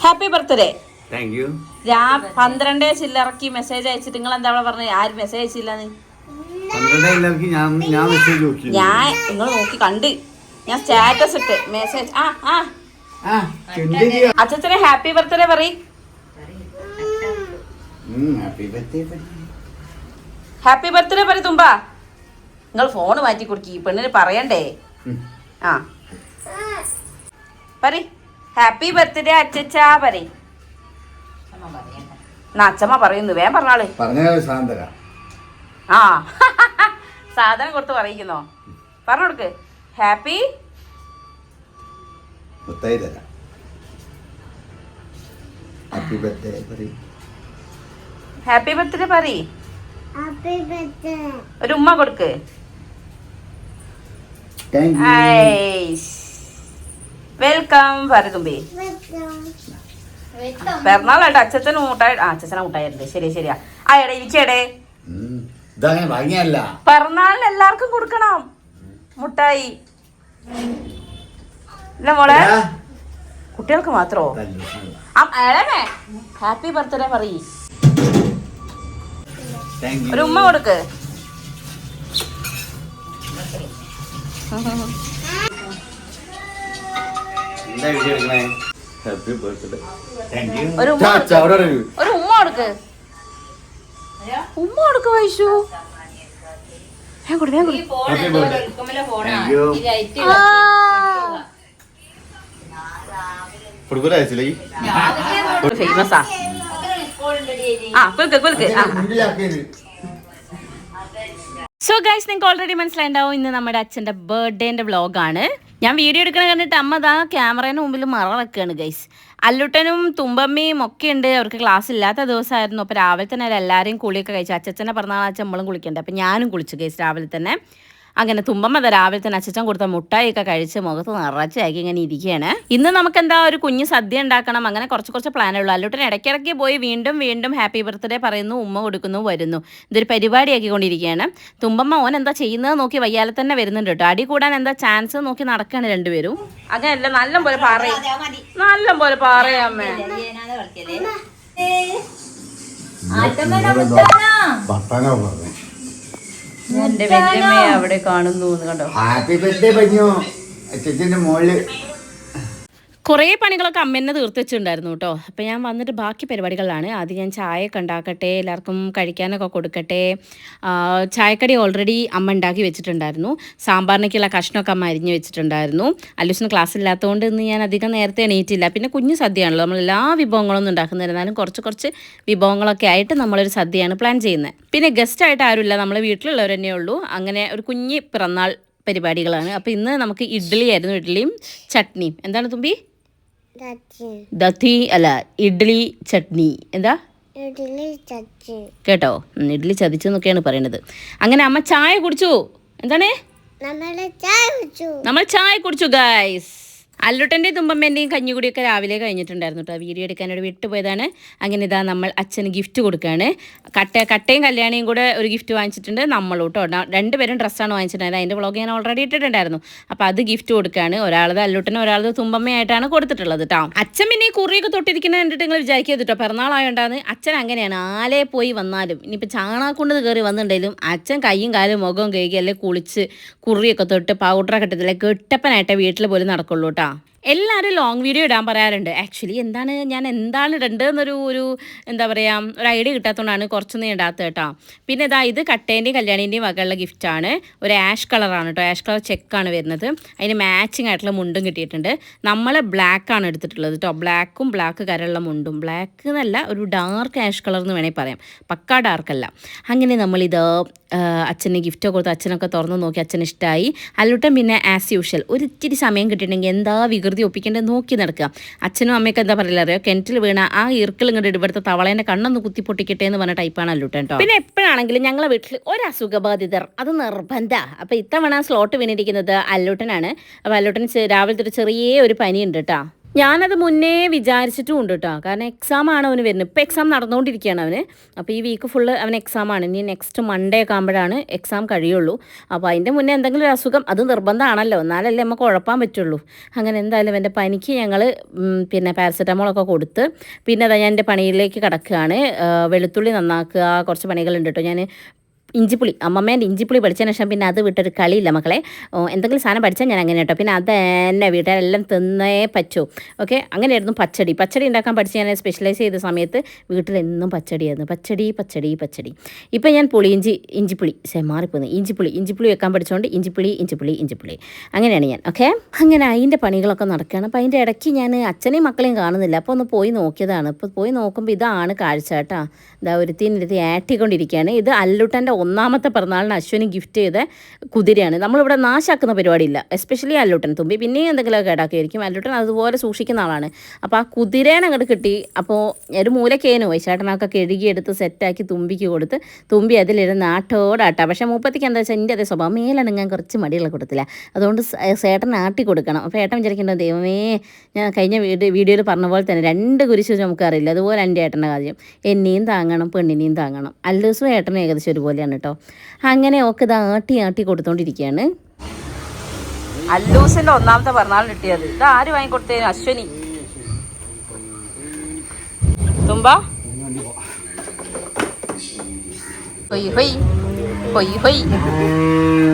Happy birthday. Thank you. 12 ചില്ലറക്കി message അയച്ചിട്ട് നിങ്ങൾ എന്താ പറഞ്ഞത്? ആരും മെസ്സേജ് അയച്ചില്ലെന്ന്. ഞാൻ നിങ്ങൾ നോക്കി കണ്ട് ഞാൻ സ്റ്റാറ്റസ് ഇട്ട് മെസ്സേജ്. അച്ഛനെ ഹാപ്പി ബർത്ത്ഡേ പറയും. ഹാപ്പി ബർത്ത്ഡേ പറ തുമ്പ. നിങ്ങൾ ഫോണ് മാറ്റി കൊടുക്കി പെണ്ണിന് പറയണ്ടേ? ആ പറ ഹാപ്പി ബർത്ത്ഡേ അച്ഛച്ചാ പറ. അച്ഛമ്മ പറയുന്നു വേഗം പറഞ്ഞാള്. ആ സാധനം കൊടുത്ത് പറയിക്കുന്നോ? പറഞ്ഞു കൊടുക്ക് ഹാപ്പി ഹാപ്പി ബർത്ത്ഡേ പറ. ഒരു ഉമ്മ കൊടുക്ക്. വെൽക്കം പറതുമ്പി. പിറന്നാളായിട്ട് അച്ഛച്ചന് മുട്ടായി. അച്ഛച്ചനെ മുട്ടായിട്ടുണ്ട്. ശരിയാ. ആ എടേ ഇരിക്കടേ. പിറന്നാളിന് എല്ലാവർക്കും കൊടുക്കണം മുട്ടായി. ഇല്ല മോളെ കുട്ടികൾക്ക് മാത്രോ? ഹാപ്പി ബർത്ത്ഡേ പറയ്. ഒരു ഉമ്മ കൊടുക്ക്. ഒരു ഉമ്മ കൊടുക്ക്. ഉമ്മ കൊടുക്ക് വൈശു. ഫേമസാ. സോ ഗൈസ് നിങ്ങൾക്ക് ഓൾറെഡി മനസ്സിലായിട്ടുണ്ടാവും ഇന്ന് നമ്മുടെ അച്ഛൻ്റെ ബർത്ത്ഡേൻ്റെ വ്ളോഗാണ്. ഞാൻ വീഡിയോ എടുക്കണ കണ്ടിട്ട് അമ്മ ദാ ക്യാമറേൻ്റെ മുമ്പിൽ വെക്കുകയാണ് ഗൈസ്. അല്ലുട്ടനും തുമ്പമ്മയും ഒക്കെ ഉണ്ട്. അവർക്ക് ക്ലാസ് ഇല്ലാത്ത ദിവസമായിരുന്നു. അപ്പോൾ രാവിലെ തന്നെ എല്ലാവരെയും കുളിയൊക്കെ കഴിച്ചു. അച്ഛനെ പറഞ്ഞാൽ അച്ഛൻ നമ്മളും കുളിക്കണ്ടേ. അപ്പോൾ ഞാനും കുളിച്ചു ഗൈസ് രാവിലെ തന്നെ. അങ്ങനെ തുമ്പമ്മ രാവിലെ തന്നെ അച്ഛൻ കൊടുത്ത മുട്ടായിയൊക്കെ കഴിച്ച് മുഖത്ത് നിറച്ചാക്കി ഇങ്ങനെ ഇരിക്കുകയാണ്. ഇന്ന് നമുക്ക് എന്താ ഒരു കുഞ്ഞ് സദ്യ ഉണ്ടാക്കണം. അങ്ങനെ കുറച്ച് പ്ലാനുള്ളൂ. അല്ലുട്ടൻ ഇടയ്ക്കിടയ്ക്ക് പോയി വീണ്ടും ഹാപ്പി ബർത്ത്ഡേ പറയുന്നു, ഉമ്മ കൊടുക്കുന്നു, വരുന്നു. ഇതൊരു പരിപാടിയാക്കിക്കൊണ്ടിരിക്കുകയാണ്. തുമ്പമ്മ ഓൻ എന്താ ചെയ്യുന്നത് നോക്കി വയ്യാലെ തന്നെ വരുന്നുണ്ട് കേട്ടോ. അടി കൂടാൻ എന്താ ചാൻസ് നോക്കി നടക്കുകയാണ് രണ്ടുപേരും. അങ്ങനെയല്ല നല്ല പോലെ പറയാമേ. എന്റെ വല്യമ്മയെ അവിടെ കാണുന്നു കണ്ടോ. ഹാപ്പി ബർത്ത്ഡേ പറഞ്ഞു അച്ഛൻ്റെ മോള്. കുറേ പണികളൊക്കെ അമ്മ തന്നെ തീർത്ത് വെച്ചിട്ടുണ്ടായിരുന്നു കേട്ടോ. അപ്പോൾ ഞാൻ വന്നിട്ട് ബാക്കി പരിപാടികളാണ്. ആദ്യം ഞാൻ ചായയൊക്കെ ഉണ്ടാക്കട്ടെ, എല്ലാവർക്കും കഴിക്കാനൊക്കെ കൊടുക്കട്ടെ. ചായക്കടി ഓൾറെഡി അമ്മ ഉണ്ടാക്കി വെച്ചിട്ടുണ്ടായിരുന്നു. സാമ്പാറിനൊക്കെയുള്ള കഷ്ണമൊക്കെ അമ്മ അരിഞ്ഞ് വെച്ചിട്ടുണ്ടായിരുന്നു. അല്ലൂസിന് ക്ലാസ് ഇല്ലാത്തതുകൊണ്ട് ഇന്ന് ഞാൻ അധികം നേരത്തെ എണീറ്റില്ല. പിന്നെ കുഞ്ഞു സദ്യയാണല്ലോ, നമ്മൾ എല്ലാ വിഭവങ്ങളൊന്നും ഉണ്ടാക്കുന്നിരുന്നാലും കുറച്ച് വിഭവങ്ങളൊക്കെ ആയിട്ട് നമ്മളൊരു സദ്യയാണ് പ്ലാൻ ചെയ്യുന്നത്. പിന്നെ ഗസ്റ്റായിട്ട് ആരുമില്ല, നമ്മൾ വീട്ടിലുള്ളവർ തന്നെ ഉള്ളൂ. അങ്ങനെ ഒരു കുഞ്ഞ് പിറന്നാൾ പരിപാടികളാണ്. അപ്പോൾ ഇന്ന് നമുക്ക് ഇഡ്ഡലിയായിരുന്നു. ഇഡ്ഡലിയും ചട്നിയും. എന്താണ് തുമ്പി? ദത്തി അല്ല, ഇഡ്ഡലി ചട്നി. എന്താ കേട്ടോ? ഇഡ്ഡലി ചതിച്ചെന്നൊക്കെയാണ് പറയുന്നത്. അങ്ങനെ അമ്മ ചായ കുടിച്ചു. എന്താണ്? നമ്മൾ ചായ കുടിച്ചു ഗൈസ്. അല്ലുട്ടൻ്റെ തുമ്പമ്മേൻ്റെയും കഞ്ഞിക്കുടിയൊക്കെ രാവിലെ കഴിഞ്ഞിട്ടുണ്ടായിരുന്നു കേട്ടോ. വീഡിയോ എടുക്കാനോട് വിട്ടുപോയതാണ്. അങ്ങനെ ഇതാ നമ്മൾ അച്ഛന് ഗിഫ്റ്റ് കൊടുക്കുകയാണ്. കട്ടയും കല്യാണിയും കൂടെ ഒരു ഗിഫ്റ്റ് വാങ്ങിച്ചിട്ടുണ്ട് നമ്മളും കേട്ടോ. രണ്ടുപേരും ഡ്രസ്സാണ് വാങ്ങിച്ചിട്ടുണ്ടായത്. അതിൻ്റെ വ്ളോഗ് ഞാൻ ഓൾറെഡി ഇട്ടിട്ടുണ്ടായിരുന്നു. അപ്പോൾ അത് ഗിഫ്റ്റ് കൊടുക്കുകയാണ്. ഒരാളത് അല്ലുട്ടനും ഒരാളത് തുമ്പമ്മയായിട്ടാണ് കൊടുത്തിട്ടുള്ളത് കേട്ടോ. അച്ഛൻ പിന്നെ ഈ കുറിയൊക്കെ തൊട്ടിരിക്കുന്നത് കണ്ടിട്ട് നിങ്ങൾ വിചാരിക്കരുത് കേട്ടോ, പിറന്നാളായോണ്ടാണ്. അച്ഛൻ അങ്ങനെയാണ്. ആലേ പോയി വന്നാലും ഇനിയിപ്പോൾ ചാണാക്കൊണ്ട് കയറി വന്നിട്ടുണ്ടെങ്കിലും അച്ഛൻ കയ്യും കാലും മുഖവും കഴുകി അല്ലെ കുളിച്ച് കുറിയൊക്കെ തൊട്ട് പൗഡറൊക്കെ ഇട്ടതില്ലേ കെട്ടപ്പനായിട്ട് വീട്ടിൽ പോലും നടക്കുള്ളൂ കേട്ടോ. എല്ലാവരും ലോങ് വീഡിയോ ഇടാൻ പറയാറുണ്ട്. ആക്ച്വലി ഞാൻ എന്താണ് ഇടേണ്ടതെന്നൊരു എന്താ പറയുക ഒരു ഐഡിയ കിട്ടാത്തതുകൊണ്ടാണ് കുറച്ചൊന്നും ഇടാത്തത് കേട്ടോ. പിന്നെ ഇത് കട്ടേൻ്റെയും കല്യാണീൻ്റെയും വകയുള്ള ഗിഫ്റ്റാണ്. ഒരു ആഷ് കളറാണ് കേട്ടോ. ആഷ് കളർ ചെക്കാണ് വരുന്നത്. അതിന് മാച്ചിങ് ആയിട്ടുള്ള മുണ്ടും കിട്ടിയിട്ടുണ്ട്. നമ്മൾ ബ്ലാക്കാണ് എടുത്തിട്ടുള്ളത് കേട്ടോ. ബ്ലാക്ക് കരയുള്ള മുണ്ടും. ബ്ലാക്ക് എന്നല്ല, ഒരു ഡാർക്ക് ആഷ് കളർ എന്ന് വേണമെങ്കിൽ പറയാം. പക്കാ ഡാർക്കല്ല. അങ്ങനെ നമ്മളിത് അച്ഛന് ഗിഫ്റ്റ് കൊടുത്ത് അച്ഛനൊക്കെ തുറന്ന് നോക്കി. അച്ഛന് ഇഷ്ടമായി. അല്ലുട്ടൻ പിന്നെ ആസ് യൂഷ്വൽ ഒരു ഇത്തിരി സമയം കിട്ടിയിട്ടുണ്ടെങ്കിൽ എന്താ വികൃതി ഒപ്പിക്കേണ്ടത് നോക്കി നടക്കുക. അച്ഛനും അമ്മയൊക്കെ എന്താ പറയില്ല അറിയോ, കിണറ്റിൽ വീണ ആ ഇറുക്കിൽ ഇങ്ങോട്ട് ഇവിടുത്തെ തവളേൻ്റെ കണ്ണൊന്ന് കുത്തി പൊട്ടിക്കട്ടെ എന്ന് പറഞ്ഞ ടൈപ്പാണ് അല്ലുട്ടൻ കേട്ടോ. പിന്നെ എപ്പോഴാണെങ്കിലും ഞങ്ങളെ വീട്ടിൽ ഒരു അസുഖബാധിതർ അത് നിർബന്ധമാണ്. അപ്പോൾ ഇത്തവണ സ്ലോട്ട് വീണിരിക്കുന്നത് അല്ലുട്ടനാണ്. അപ്പോൾ അല്ലുട്ടൻ രാവിലത്തെ ഒരു ചെറിയ ഒരു പനിയുണ്ട് കേട്ടോ. ഞാനത് മുന്നേ വിചാരിച്ചിട്ടും ഉണ്ട് കേട്ടോ. കാരണം എക്സാമാണ് അവന് വരുന്നത്. ഇപ്പോൾ എക്സാം നടന്നുകൊണ്ടിരിക്കുകയാണ് അവന്. അപ്പോൾ ഈ വീക്ക് ഫുള്ള് അവന് എക്സാമാണ്. ഇനി നെക്സ്റ്റ് മൺഡേ ഒക്കെ ആകുമ്പോഴാണ് എക്സാം കഴിയുള്ളൂ. അപ്പോൾ അതിൻ്റെ മുന്നേ എന്തെങ്കിലും ഒരു അസുഖം അത് നിർബന്ധമാണല്ലോ, എന്നാലല്ലേ നമുക്ക് ഉഴപ്പാൻ പറ്റുള്ളൂ. അങ്ങനെ എന്തായാലും എൻ്റെ പനിക്ക് ഞങ്ങൾ പിന്നെ പാരസെറ്റമോളൊക്കെ കൊടുത്ത് പിന്നെ അതാ ഞാൻ എൻ്റെ പണിയിലേക്ക് കിടക്കുകയാണ്. വെളുത്തുള്ളി നന്നാക്കുക, കുറച്ച് പണികളുണ്ട് കേട്ടോ. ഞാൻ ഇഞ്ചിപ്പുളി അമ്മമ്മേൻ്റെ ഇഞ്ചിപ്പുളി പഠിച്ചതിന് ശേഷം പിന്നെ അത് വിട്ടൊരു കളിയില്ല മക്കളെ. എന്തെങ്കിലും സാധനം പഠിച്ചാൽ ഞാൻ അങ്ങനെ കേട്ടോ. പിന്നെ അത് തന്നെ വീട്ടിലെല്ലാം തിന്നേ പറ്റൂ. ഓക്കെ, അങ്ങനെയായിരുന്നു. പച്ചടി ഉണ്ടാക്കാൻ പഠിച്ച് ഞാൻ സ്പെഷ്യലൈസ് ചെയ്ത സമയത്ത് വീട്ടിലെന്നും പച്ചടിയായിരുന്നു. പച്ചടി. ഇപ്പം ഞാൻ ഇഞ്ചിപ്പുളി മാറിപ്പോകുന്നു. ഇഞ്ചിപ്പുളി വെക്കാൻ പഠിച്ചുകൊണ്ട് ഇഞ്ചിപ്പുളി അങ്ങനെയാണ് ഞാൻ. ഓക്കെ, അങ്ങനെ അതിൻ്റെ പണികളൊക്കെ നടക്കുകയാണ്. അപ്പോൾ അതിൻ്റെ ഇടയ്ക്ക് ഞാൻ അച്ഛനെയും മക്കളെയും കാണുന്നില്ല. അപ്പോൾ ഒന്ന് പോയി നോക്കിയതാണ്. ഇപ്പോൾ പോയി നോക്കുമ്പോൾ ഇതാണ് കാഴ്ച കേട്ടോ. ഇതാ ഒരുത്തിനിരുത്തി ആട്ടിക്കൊണ്ടിരിക്കുകയാണ്. ഇത് അല്ലുട്ടൻ്റെ ഒന്നാമത്തെ പിറന്നാളിന് അശ്വിനി ഗിഫ്റ്റ് ചെയ്ത കുതിരയാണ്. നമ്മളിവിടെ നാശാക്കുന്ന പരിപാടിയില്ല, എസ്പെഷ്യലി അല്ലുട്ടൻ. തുമ്പി പിന്നെയും എന്തെങ്കിലുമൊക്കെ കേടാക്കിയായിരിക്കും. അല്ലുട്ടൻ അതുപോലെ സൂക്ഷിക്കുന്ന ആളാണ്. അപ്പോൾ ആ കുതിരേനെ അങ്ങോട്ട് കിട്ടി. അപ്പോൾ ഒരു മൂലക്കേനു വൈശാട്ടനൊക്കെ കഴുകിയെടുത്ത് സെറ്റാക്കി തുമ്പിക്ക് കൊടുത്ത് തുമ്പി അതിലിരുന്ന് ആട്ടോടാട്ടാ. പക്ഷേ മൂപ്പത്തിക്ക് എന്താ വെച്ചാൽ എൻ്റെ അതേ സ്വഭാവം, മേലണങ്ങാൻ കുറച്ച് മടിയുള്ള കൊടുത്തില്ല. അതുകൊണ്ട് ചേട്ടൻ ആട്ടി കൊടുക്കണം. അപ്പോൾ ഏട്ടൻ വിചാരിക്കേണ്ടത് ദൈവമേ, ഞാൻ കഴിഞ്ഞ വീഡിയോയിൽ പറഞ്ഞ പോലെ തന്നെ 2 കുരിശ് നമുക്കറിയില്ല. അതുപോലെ എൻ്റെ ഏട്ടൻ്റെ കാര്യം, എന്നെയും താങ്ങണം പെണ്ണിനെയും താങ്ങണം. അല്ലൂസും ഏട്ടനും ഏകദേശം ഒരുപോലെയാണ് കേട്ടോ. അങ്ങനെ ഒക്കെ ഇത് ആട്ടി കൊടുത്തോണ്ടിരിക്കുകയാണ്. അല്ലൂസിന്റെ ഒന്നാമത്തെ പിറന്നാളിന് കിട്ടിയത് ഇത് ആര് വാങ്ങിക്കൊടുത്തേ? അശ്വനി. തുമ്പ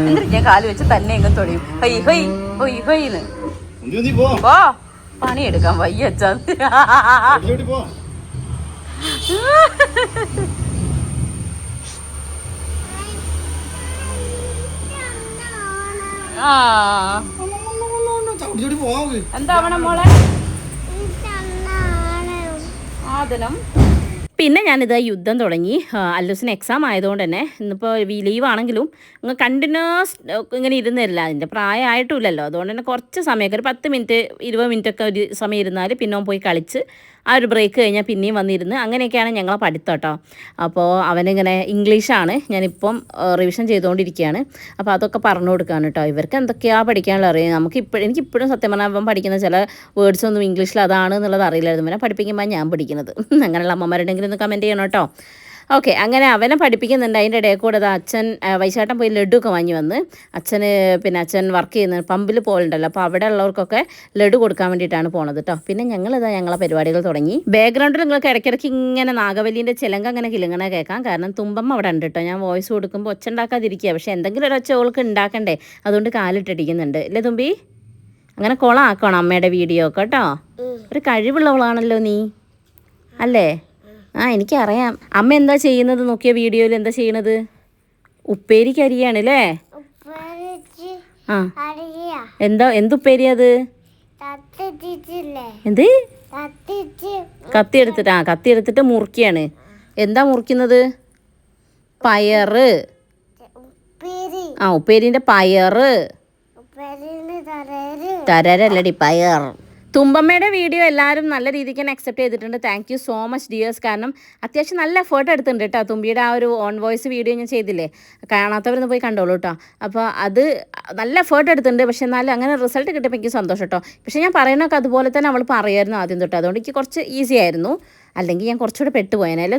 എന്നിട്ട് ഞാൻ കാല് വെച്ച് തന്നെ എങ്ങും തൊടിയും. ഓ പണിയെടുക്കാൻ വയ്യച്ചാ. എന്താവണം മോളെ ആദനം. പിന്നെ ഞാനിത് യുദ്ധം തുടങ്ങി. അല്ലൂസിന് എക്സാം ആയതുകൊണ്ട് തന്നെ ഇന്നിപ്പോൾ ലീവാണെങ്കിലും കണ്ടിന്യൂസ് ഇങ്ങനെ ഇരുന്നില്ല. അതിൻ്റെ പ്രായമായിട്ടുമില്ലല്ലോ. അതുകൊണ്ട് തന്നെ കുറച്ച് സമയമൊക്കെ ഒരു 10 മിനിറ്റ് 20 മിനിറ്റൊക്കെ ഒരു സമയം ഇരുന്നാൽ പിന്നെ പോയി കളിച്ച് ആ ഒരു ബ്രേക്ക് കഴിഞ്ഞാൽ പിന്നെയും വന്നിരുന്ന് അങ്ങനെയൊക്കെയാണ് ഞങ്ങളെ പഠിത്തം കേട്ടോ. അപ്പോൾ അവനിങ്ങനെ ഇംഗ്ലീഷാണ് ഞാനിപ്പം റിവിഷൻ ചെയ്തുകൊണ്ടിരിക്കുകയാണ്. അപ്പോൾ അതൊക്കെ പറഞ്ഞു കൊടുക്കുകയാണ് കേട്ടോ. ഇവർക്ക് എന്തൊക്കെയാണ് പഠിക്കാനുള്ള അറിയാം. എനിക്കിപ്പോഴും സത്യം പറഞ്ഞാൽ അവൻ പഠിക്കുന്ന ചില വേർഡ്സ് ഒന്നും ഇംഗ്ലീഷിൽ അതാണ് എന്നുള്ളത് അറിയില്ലായിരുന്നു. പിന്നെ പഠിപ്പിക്കുമ്പോൾ ഞാൻ പഠിക്കുന്നത്. അങ്ങനെയുള്ള അമ്മമാരുണ്ടെങ്കിലും ഒന്ന് കമൻറ്റ് ചെയ്യണം കേട്ടോ. ഓക്കെ, അങ്ങനെ അവനെ പഠിപ്പിക്കുന്നുണ്ട്. അതിൻ്റെ ഇടയിൽ കൂടെ അച്ഛൻ വൈശാട്ടൻ പോയി ലഡു ഒക്കെ വാങ്ങി വന്ന് അച്ഛൻ വർക്ക് ചെയ്യുന്ന പമ്പിൽ പോലുണ്ടല്ലോ. അപ്പോൾ അവിടെ ഉള്ളവർക്കൊക്കെ ലഡു കൊടുക്കാൻ വേണ്ടിയിട്ടാണ് പോണത് കേട്ടോ. പിന്നെ ഞങ്ങളെ പരിപാടികൾ തുടങ്ങി. ബാക്ക്ഗ്രൗണ്ടിൽ നിങ്ങൾക്ക് ഇടയ്ക്കിടയ്ക്ക് ഇങ്ങനെ നാഗവല്ലിൻ്റെ ചിലങ്ക അങ്ങനെ കിലുങ്ങണ കേൾക്കാം. കാരണം തുമ്പമ്മ അവിടെ ഉണ്ട് കേട്ടോ. ഞാൻ വോയിസ് കൊടുക്കുമ്പോൾ ഒച്ച ഉണ്ടാക്കാതിരിക്കുക. പക്ഷേ എന്തെങ്കിലും ഒരു ഒച്ച ഓൾക്ക് ഉണ്ടാക്കണ്ടേ, അതുകൊണ്ട് കാലിട്ടടിക്കുന്നുണ്ട് അല്ലേ തുമ്പി? അങ്ങനെ കൊളാക്കണം അമ്മയുടെ വീഡിയോ ഒക്കെ കേട്ടോ. ഒരു കഴിവുള്ളവളാണല്ലോ നീ അല്ലേ? എനിക്കറിയാം. അമ്മ എന്താ ചെയ്യുന്നത് നോക്കിയ വീഡിയോയിൽ എന്താ ചെയ്യണത്? ഉപ്പേരിക്ക് അരിയാണ് അല്ലേ? എന്തുപ്പേരി അത്? എന്ത് കത്തി എടുത്തിട്ട് മുറിക്കുകയാണ്. എന്താ മുറിക്കുന്നത്? പയറ്. ഉപ്പേരിന്റെ പയറ്. തരരല്ലടി പയർ. തുമ്പമ്മയുടെ വീഡിയോ എല്ലാവരും നല്ല രീതിക്ക് തന്നെ അക്സെപ്റ്റ് ചെയ്തിട്ടുണ്ട്. Thank you so much dears. കാരണം അത്യാവശ്യം നല്ല എഫേർട്ട് എടുത്തിട്ടുണ്ട് കേട്ടോ. തുമ്പിയുടെ ആ ഒരു ഓൺ വോയിസ് വീഡിയോ ഞാൻ ചെയ്തില്ലേ, കാണാത്തവരൊന്ന് പോയി കണ്ടോളൂ കേട്ടോ. അപ്പോൾ അത് നല്ല എഫേർട്ട് എടുത്തിട്ടുണ്ട്. പക്ഷെ എന്നാലും അങ്ങനെ റിസൾട്ട് കിട്ടിയപ്പോൾ എനിക്ക് സന്തോഷം കേട്ടോ. പക്ഷേ ഞാൻ പറയുന്നതൊക്കെ അതുപോലെ തന്നെ അവൾ പറയുമായിരുന്നു ആദ്യം തൊട്ട്. അതുകൊണ്ട് എനിക്ക് കുറച്ച് ഈസി ആയിരുന്നു. അല്ലെങ്കിൽ ഞാൻ കുറച്ചുകൂടെ പെട്ടുപോയേനല്ലേ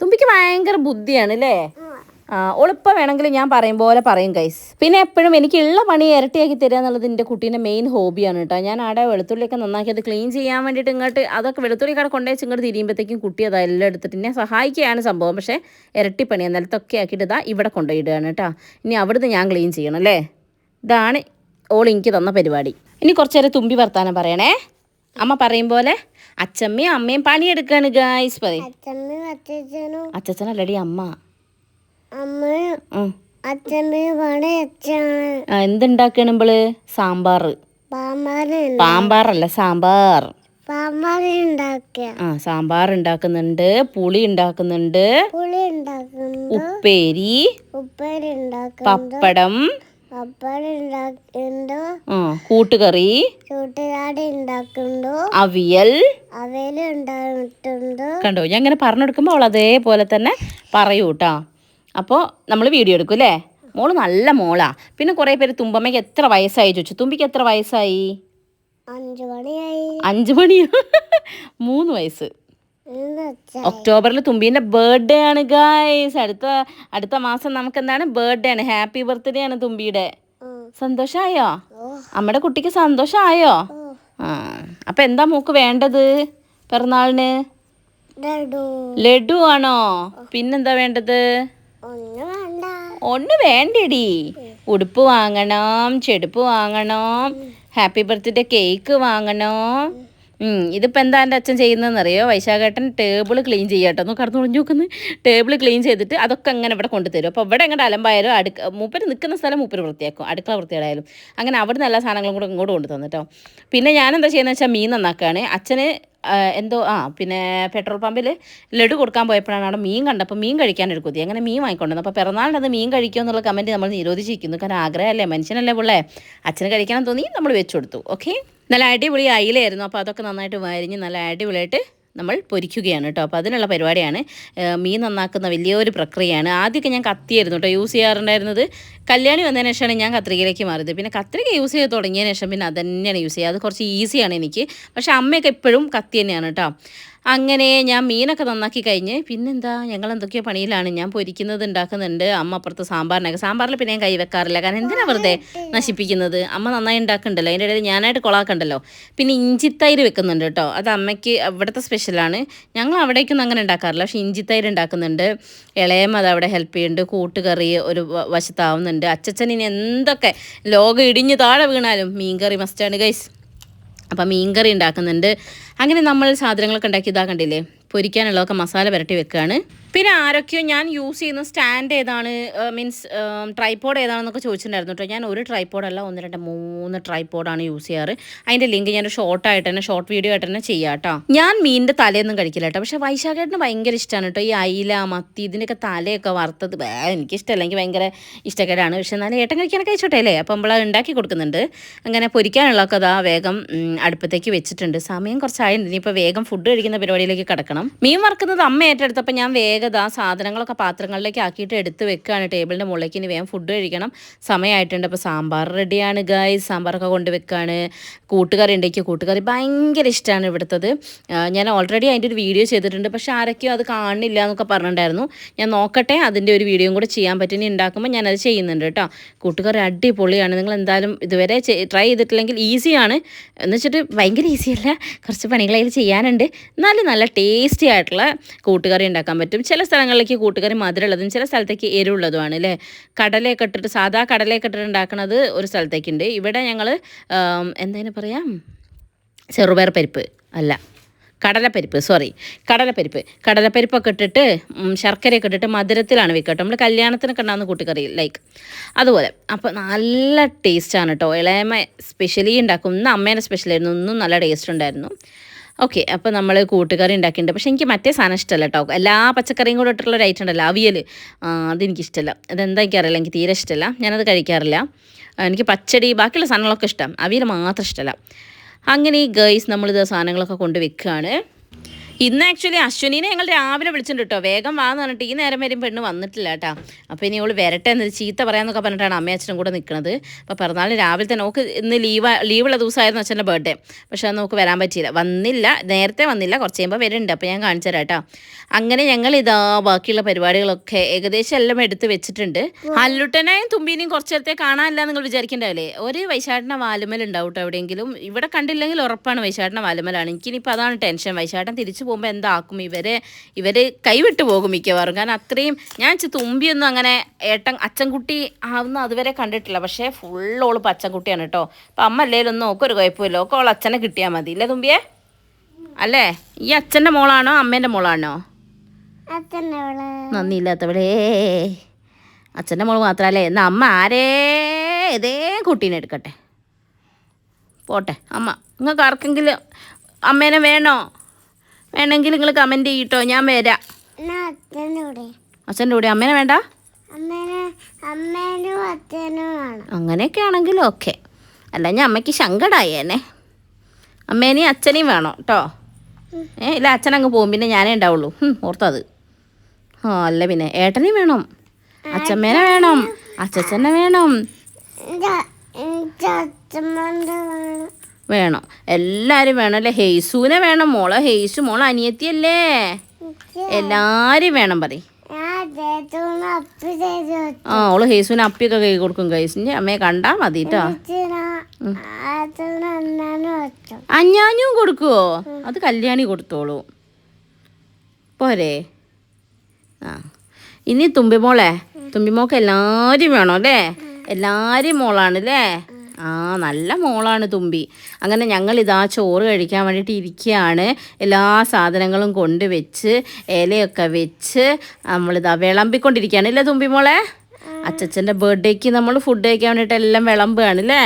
തുമ്പിക്ക് ഭയങ്കര ബുദ്ധിയാണ് അല്ലേ? ഒളിപ്പം വേണമെങ്കിൽ ഞാൻ പറയും പോലെ പറയും ഗൈസ്. പിന്നെ എപ്പോഴും എനിക്കുള്ള പണി ഇരട്ടിയാക്കി തരിക എന്നുള്ളത് എൻ്റെ കുട്ടീൻ്റെ മെയിൻ ഹോബിയാണ് കേട്ടോ. ഞാൻ അവിടെ വെളുത്തുള്ളിയൊക്കെ നന്നാക്കി അത് ക്ലീൻ ചെയ്യാൻ വേണ്ടിയിട്ട് അതൊക്കെ വെളുത്തുള്ളി കട കൊണ്ടുവച്ച് ഇങ്ങോട്ട് തിരിയുമ്പോഴത്തേക്കും കുട്ടി അതെല്ലാം എടുത്തിട്ട് എന്നെ സഹായിക്കുകയാണ് സംഭവം. പക്ഷേ ഇരട്ടിപ്പണിയാണ്. നിലത്തൊക്കെ ആക്കിയിട്ട് ഇവിടെ കൊണ്ടുപോയിടുകയാണ് കേട്ടോ. ഇനി അവിടുന്ന് ഞാൻ ക്ലീൻ ചെയ്യണം അല്ലേ? ഇതാണ് ഓൾ എനിക്ക് തന്ന പരിപാടി. ഇനി കുറച്ച് നേരം തുമ്പി വർത്താനം പറയണേ. അമ്മ പറയും പോലെ അച്ഛമ്മയും അമ്മയും പണിയെടുക്കാണ് ഗൈസ്. പറയും അച്ഛനല്ലടി അമ്മ. എന്തുണ്ടാക്കണം ഇവള്? പാമ്പാറല്ല സാമ്പാർ. സാമ്പാർ ഉണ്ടാക്കുന്നുണ്ട്, പുളി ഉണ്ടാക്കുന്നുണ്ട്, ഉപ്പേരി, പപ്പടം, കൂട്ടുകറി, അവിയൽ. കണ്ടോ, ഞാൻ ഇങ്ങനെ പറഞ്ഞെടുക്കുമ്പോൾ അവൾ അതേപോലെ തന്നെ പറയൂ കേട്ടോ. അപ്പോൾ നമ്മൾ വീഡിയോ എടുക്കും അല്ലേ? മോള് നല്ല മോളാ. പിന്നെ കുറേ പേര് തുമ്പമ്മയ്ക്ക് എത്ര വയസ്സായി ചോദിച്ചു. തുമ്പിക്ക് എത്ര വയസ്സായി? 5 മണിയോ 3 വയസ്സ്. ഒക്ടോബറിൽ തുമ്പീൻ്റെ ബർത്ത്ഡേ ആണ് ഗായ്സ്. അടുത്ത മാസം നമുക്ക് എന്താണ് ബർത്ത്ഡേ ആണ്. ഹാപ്പി ബർത്ത്ഡേ ആണ് തുമ്പിയുടെ. സന്തോഷമായോ? അമ്മയുടെ കുട്ടിക്ക് സന്തോഷമായോ? ആ അപ്പം എന്താ മൂക്ക് വേണ്ടത് പിറന്നാളിന്? ലഡു ആണോ? പിന്നെന്താ വേണ്ടത്? ഒന്ന് വേണ്ടടി. ഉടുപ്പ് വാങ്ങണം, ചെടുപ്പ് വാങ്ങണം, ഹാപ്പി ബർത്ത്ഡേ കേക്ക് വാങ്ങണം. ഇതിപ്പോൾ എന്താ എൻ്റെ അച്ഛൻ ചെയ്യുന്നതെന്നറിയോ? വൈശാഖേട്ടൻ ടേബിൾ ക്ലീൻ ചെയ്യാട്ടോ. ഒന്ന് കടന്നു ഒളിഞ്ഞു നോക്കുന്നു. ടേബിൾ ക്ലീൻ ചെയ്തിട്ട് അതൊക്കെ അങ്ങനെ ഇവിടെ കൊണ്ടുതരും. അപ്പോൾ ഇവിടെ എങ്ങോട്ട് അലമ്പായാലും മൂപ്പര് നിൽക്കുന്ന സ്ഥലം മൂപ്പര് വൃത്തിയാക്കും. അടുക്കള വൃത്തിയായാലും അങ്ങനെ അവിടെ നിന്ന് എല്ലാ സാധനങ്ങളും കൂടെ ഇങ്ങോട്ട് കൊണ്ടു തന്നിട്ടോ. പിന്നെ ഞാനെന്താ ചെയ്യുന്നത് വെച്ചാൽ മീൻ നന്നാക്കുകയാണ്. അച്ഛന് എന്തോ പിന്നെ പെട്രോൾ പമ്പിൽ ലഡു കൊടുക്കാൻ പോയപ്പോഴാണ് അവിടെ മീൻ കണ്ടപ്പോൾ മീൻ കഴിക്കാനൊരു കൊതി. അങ്ങനെ മീൻ വാങ്ങിക്കൊണ്ടു. അപ്പോൾ പിറന്നാളിനത് മീൻ കഴിക്കുമോ എന്നുള്ള കമൻറ്റ് നമ്മൾ നിരോധിച്ചിരിക്കുന്നു. കാരണം ആഗ്രഹമല്ലേ, മനുഷ്യനല്ലേ പിള്ളേ. അച്ഛന് കഴിക്കണം തോന്നി നമ്മൾ വെച്ചു കൊടുത്തു. ഓക്കെ, നല്ല അടിപൊളി അയിലായിരുന്നു. അപ്പോൾ അതൊക്കെ നന്നായിട്ട് വരിഞ്ഞ് നല്ല അടിപൊളിയായിട്ട് നമ്മൾ പൊരിക്കുകയാണ് കേട്ടോ. അപ്പോൾ അതിനുള്ള പരിപാടിയാണ്. മീൻ നന്നാക്കുന്ന വലിയൊരു പ്രക്രിയയാണ്. ആദ്യമൊക്കെ ഞാൻ കത്തിയായിരുന്നു കേട്ടോ യൂസ് ചെയ്യാറുണ്ടായിരുന്നത്. കല്യാണി വന്നതിന് ശേഷമാണ് ഞാൻ കത്രികയിലേക്ക് മാറിയത്. പിന്നെ കത്രിക യൂസ് ചെയ്ത് തുടങ്ങിയതിന് ശേഷം പിന്നെ അത് തന്നെയാണ് യൂസ് ചെയ്യുക. അത് കുറച്ച് ഈസിയാണ് എനിക്ക്. പക്ഷേ അമ്മയൊക്കെ എപ്പോഴും കത്തി തന്നെയാണ് കേട്ടോ. അങ്ങനെ ഞാൻ മീനൊക്കെ നന്നാക്കി കഴിഞ്ഞ് പിന്നെന്താ ഞങ്ങൾ എന്തൊക്കെയോ പണിയിലാണ്. ഞാൻ പൊരിക്കുന്നത് ഉണ്ടാക്കുന്നുണ്ട്. അമ്മ അപ്പുറത്ത് സാമ്പാറിൽ പിന്നെ ഞാൻ കൈ വെക്കാറില്ല. കാരണം എന്തിനാ വെറുതെ നശിപ്പിക്കുന്നത്? അമ്മ നന്നായി ഉണ്ടാക്കുന്നുണ്ടല്ലോ, അതിൻ്റെ ഇടയിൽ ഞാനായിട്ട് കൊളാക്കണ്ടല്ലോ. പിന്നെ ഇഞ്ചിത്തൈര് വെക്കുന്നുണ്ട് കേട്ടോ. അത് അമ്മയ്ക്ക് ഇവിടുത്തെ സ്പെഷ്യലാണ്. ഞങ്ങൾ അവിടേക്കൊന്നും അങ്ങനെ ഉണ്ടാക്കാറില്ല. പക്ഷേ ഇഞ്ചിത്തൈര് ഉണ്ടാക്കുന്നുണ്ട്. ഇളയമ്മ അത് അവിടെ ഹെൽപ്പ് ചെയ്യുന്നുണ്ട്. കൂട്ടുകറി ഒരു വശത്താവുന്നുണ്ട്. അച്ചച്ചൻ ഇനി എന്തൊക്കെ ലോകം ഇടിഞ്ഞ് താഴെ വീണാലും മീൻകറി മസ്റ്റാണ് ഗൈസ്. അപ്പം മീൻകറി ഉണ്ടാക്കുന്നുണ്ട്. അങ്ങനെ നമ്മൾ സാധനങ്ങളൊക്കെ ഉണ്ടാക്കി ഇതാ കണ്ടില്ലേ, പൊരിക്കാനുള്ളതൊക്കെ മസാല പുരട്ടി വെക്കുകയാണ്. പിന്നെ ആരൊക്കെയോ ഞാൻ യൂസ് ചെയ്യുന്ന സ്റ്റാൻഡ് ഏതാണ്, മീൻസ് ട്രൈപോഡ് ഏതാണെന്നൊക്കെ ചോദിച്ചിട്ടുണ്ടായിരുന്നു കേട്ടോ. ഞാൻ ഒരു ട്രൈപോഡല്ല 1 2 3 ട്രൈപോഡാണ് യൂസ് ചെയ്യാറ്. അതിൻ്റെ ലിങ്ക് ഞാൻ ഷോർട്ട് വീഡിയോ ആയിട്ട് തന്നെ ചെയ്യാം കേട്ടോ. ഞാൻ മീനിൻ്റെ തലയൊന്നും കഴിക്കില്ല കേട്ടോ. പക്ഷേ വൈശാഖേട്ടന് ഭയങ്കര ഇഷ്ടമാണ് കേട്ടോ ഈ അയില, മത്തി, ഇതിൻ്റെയൊക്കെ തലയൊക്കെ വറുത്തത്. എനിക്കിഷ്ടമല്ല, എനിക്ക് ഭയങ്കര ഇഷ്ടക്കേടാണ്. പക്ഷേ എന്നാലും ഏട്ടൻ കഴിക്കാനൊക്കെ കഴിച്ചോട്ടെ അല്ലേ. അപ്പം നമ്മൾ ഉണ്ടാക്കി കൊടുക്കുന്നുണ്ട്. അങ്ങനെ പൊരിക്കാനുള്ളതൊക്കെ അതാ വേഗം അടുപ്പത്തേക്ക് വെച്ചിട്ടുണ്ട്. സമയം കുറച്ചായിട്ടുണ്ട്. ഇനിയിപ്പോൾ വേഗം ഫുഡ് കഴിക്കുന്ന പരിപാടിയിലേക്ക് കിടക്കണം. മീൻ വറുക്കുന്നത് അമ്മ ഏറ്റെടുത്തപ്പോൾ ഞാൻ വേഗം സാധനങ്ങളൊക്കെ പാത്രങ്ങളിലേക്ക് ആക്കിയിട്ട് എടുത്ത് വെക്കുകയാണ് ടേബിളിൻ്റെ മുകളിലേക്ക്. ഇനി വേഗം ഫുഡ് കഴിക്കണം, സമയമായിട്ടുണ്ട്. അപ്പോൾ സാമ്പാർ റെഡിയാണ് ഗായ്സ്. സാമ്പാറൊക്കെ കൊണ്ട് വെക്കുകയാണ്. കൂട്ടുകറി ഉണ്ടാക്കിയ കൂട്ടുകറി ഭയങ്കര ഇഷ്ടമാണ് ഇവിടുത്തത്. ഞാൻ ഓൾറെഡി അതിൻ്റെ ഒരു വീഡിയോ ചെയ്തിട്ടുണ്ട്. പക്ഷേ ആരൊക്കെയോ അത് കാണില്ല എന്നൊക്കെ പറഞ്ഞിട്ടുണ്ടായിരുന്നു. ഞാൻ നോക്കട്ടെ, അതിൻ്റെ ഒരു വീഡിയോയും കൂടെ ചെയ്യാൻ പറ്റും. ഇനി ഉണ്ടാക്കുമ്പോൾ ഞാനത് ചെയ്യുന്നുണ്ട് കേട്ടോ. കൂട്ടുകറി അടിപൊളിയാണ്. നിങ്ങൾ എന്തായാലും ഇതുവരെ ട്രൈ ചെയ്തിട്ടില്ലെങ്കിൽ ഈസിയാണ്. എന്ന് വെച്ചിട്ട് ഭയങ്കര ഈസിയല്ല, കുറച്ച് പണികളതിൽ ചെയ്യാനുണ്ട്. എന്നാലും നല്ല ടേസ്റ്റി ആയിട്ടുള്ള കൂട്ടുകറി ഉണ്ടാക്കാൻ പറ്റും. ചില സ്ഥലങ്ങളിലേക്ക് കൂട്ടുകറി മധുരമുള്ളതും ചില സ്ഥലത്തേക്ക് എരിവുള്ളതുമാണ് അല്ലേ. കടലയൊക്കെ ഇട്ടിട്ട് സാധാ കടലയൊക്കെ ഇട്ടിട്ട് ഉണ്ടാക്കുന്നത് ഒരു സ്ഥലത്തേക്കുണ്ട്. ഇവിടെ ഞങ്ങൾ എന്തായാലും പറയാം ചെറുപയർ പരിപ്പ് അല്ല കടലപ്പരിപ്പൊക്കെ ഇട്ടിട്ട് ശർക്കരയൊക്കെ ഇട്ടിട്ട് മധുരത്തിലാണ് വെക്കട്ടോ. നമ്മൾ കല്യാണത്തിനൊക്കെ ഉണ്ടാകുന്ന കൂട്ടുകറി ലൈക്ക് അതുപോലെ. അപ്പോൾ നല്ല ടേസ്റ്റാണ് കേട്ടോ. ഇളയമ സ്പെഷ്യലി ഉണ്ടാക്കും. ഇന്ന് അമ്മേൻ്റെ സ്പെഷ്യലായിരുന്നു. ഒന്നും നല്ല ടേസ്റ്റ് ഉണ്ടായിരുന്നു. ഓക്കെ, അപ്പോൾ നമ്മൾ കൂട്ടുകറി ഉണ്ടാക്കിയിട്ടുണ്ട്. പക്ഷേ എനിക്ക് മറ്റേ സാധനം ഇഷ്ടമല്ല കേട്ടോ. എല്ലാ പച്ചക്കറിയും കൂടെ ഇട്ടുള്ളൊരു ഐറ്റം ഉണ്ടല്ലോ, അവിയൽ. അതെനിക്കിഷ്ടമല്ല. അതെന്താ എനിക്കറിയില്ല, എനിക്ക് തീരെ ഇഷ്ടമല്ല. ഞാനത് കഴിക്കാറില്ല. എനിക്ക് പച്ചടി ബാക്കിയുള്ള സാധനങ്ങളൊക്കെ ഇഷ്ടം, അവിയൽ മാത്രം ഇഷ്ടമല്ല. അങ്ങനെ ഈ ഗൈസ് നമ്മളിത് സാധനങ്ങളൊക്കെ കൊണ്ട് വെക്കുകയാണ്. ഇന്ന് ആക്ച്വലി അശ്വിനീനെ ഞങ്ങൾ രാവിലെ വിളിച്ചിട്ടുണ്ട് കേട്ടോ. വേഗം വാന്ന് പറഞ്ഞിട്ട് ഈ നേരം വരും പെണ്ണ് വന്നിട്ടില്ല കേട്ടോ. അപ്പോൾ ഇനി അവൾ വരട്ടെ എന്നൊരു ചീത്ത പറയാമെന്നൊക്കെ പറഞ്ഞിട്ടാണ് അമ്മയും അച്ഛനും കൂടെ നിൽക്കുന്നത്. അപ്പോൾ പിറന്നാളിന് രാവിലെ തന്നെ നോക്ക് ഇന്ന് ലീവുള്ള ദിവസമായിരുന്നു അച്ഛൻ്റെ ബർത്ത്ഡേ. പക്ഷേ അത് നമുക്ക് വരാൻ പറ്റിയില്ല, വന്നില്ല, നേരത്തെ വന്നില്ല, കുറച്ച് കഴിയുമ്പോൾ വരുന്നുണ്ട്. അപ്പോൾ ഞാൻ കാണിച്ചു തരാം കേട്ടോ. അങ്ങനെ ഞങ്ങൾ ഇതാ ബാക്കിയുള്ള പരിപാടികളൊക്കെ ഏകദേശം എല്ലാം എടുത്ത് വെച്ചിട്ടുണ്ട്. അല്ലുട്ടനെയും തുമ്പീനെയും കുറച്ച് നേരത്തെ കാണാനില്ല നിങ്ങൾ വിചാരിക്കേണ്ടാവില്ലേ. ഒരു വൈശാട്ടന വാലുമലുണ്ടാവും കേട്ടോ എവിടെയെങ്കിലും. ഇവിടെ കണ്ടില്ലെങ്കിൽ ഉറപ്പാണ് വൈശാട്ടന വാലുമലാണ്. എനിക്കിനിപ്പോൾ അതാണ് ടെൻഷൻ. വൈശാട്ടൻ തിരിച്ചു പോകുമ്പോൾ എന്താക്കും, ഇവർ കൈവിട്ട് പോകും മിക്കവാറും. കാരണം അത്രയും ഞാൻ തുമ്പിയൊന്നും അങ്ങനെ അച്ഛൻകുട്ടി ആവുന്ന അതുവരെ കണ്ടിട്ടില്ല. പക്ഷേ ഫുള്ളോള് അച്ഛൻകുട്ടിയാണ് കേട്ടോ. അപ്പം അമ്മ അല്ലേലൊന്നും ഒക്കെ ഒരു കുഴപ്പമില്ല, ഒക്കെ അവൾ അച്ഛനെ കിട്ടിയാൽ മതി ഇല്ലേ തുമ്പിയെ? അല്ലേ, ഈ അച്ഛൻ്റെ മോളാണോ അമ്മേൻ്റെ മോളാണോ? നന്ദിയില്ലാത്തവളേ, അച്ഛൻ്റെ മോള് മാത്രമല്ലേ. എന്നാൽ അമ്മ ഇതേ കുട്ടീനെ എടുക്കട്ടെ, പോട്ടെ. അമ്മ നിങ്ങൾക്ക് ആർക്കെങ്കിലും അമ്മേനെ വേണമെങ്കിൽ നിങ്ങൾ കമൻറ്റ് ചെയ്യട്ടോ, ഞാൻ വരാം. അച്ഛൻ്റെ കൂടെ അമ്മേനെ വേണ്ട? അങ്ങനെയൊക്കെ ആണെങ്കിലും ഓക്കെ. അല്ല ഞാൻ അമ്മയ്ക്ക് സങ്കടമായേനെ. അമ്മേനെയും അച്ഛനെയും വേണം കേട്ടോ. ഇല്ല അച്ഛനങ്ങ് പോകും, പിന്നെ ഞാനേ ഉണ്ടാവുള്ളൂ. ഓർത്തത്. അല്ല പിന്നെ ഏട്ടനെയും വേണം, അച്ഛമ്മേനെ വേണം, അച്ഛനെ വേണം. വേണം, എല്ലാവരും വേണം അല്ലേ? ഹെയ്സൂനെ വേണം, മോളെ ഹെയ്സു മോളെ അനിയത്തിയല്ലേ, എല്ലാവരും വേണം പറയും. ആ ഓള് ഹേസുവിന് അപ്പിയൊക്കെ കൈ കൊടുക്കും. കൈസിൻ്റെ അമ്മയെ കണ്ടാ മതി കേട്ടോ. അഞ്ഞാഞ്ഞും കൊടുക്കുവോ? അത് കല്യാണി കൊടുത്തോളൂ പോരെ. ആ ഇനി തുമ്പിമോൾക്ക് എല്ലാവരും വേണം അല്ലേ? എല്ലാവരും മോളാണ് അല്ലേ? ആ നല്ല മോളാണ് തുമ്പി. അങ്ങനെ ഞങ്ങളിതാ ചോറ് കഴിക്കാൻ വേണ്ടിയിട്ട് ഇരിക്കുകയാണ്. എല്ലാ സാധനങ്ങളും കൊണ്ടുവച്ച് ഇലയൊക്കെ വെച്ച് നമ്മളിതാ വിളമ്പിക്കൊണ്ടിരിക്കുകയാണ് അല്ലേ തുമ്പി മോളെ? അച്ചച്ചൻ്റെ ബർത്ത്ഡേക്ക് നമ്മൾ ഫുഡ് കഴിക്കാൻ വേണ്ടിയിട്ട് എല്ലാം വിളമ്പുകയാണ് അല്ലേ?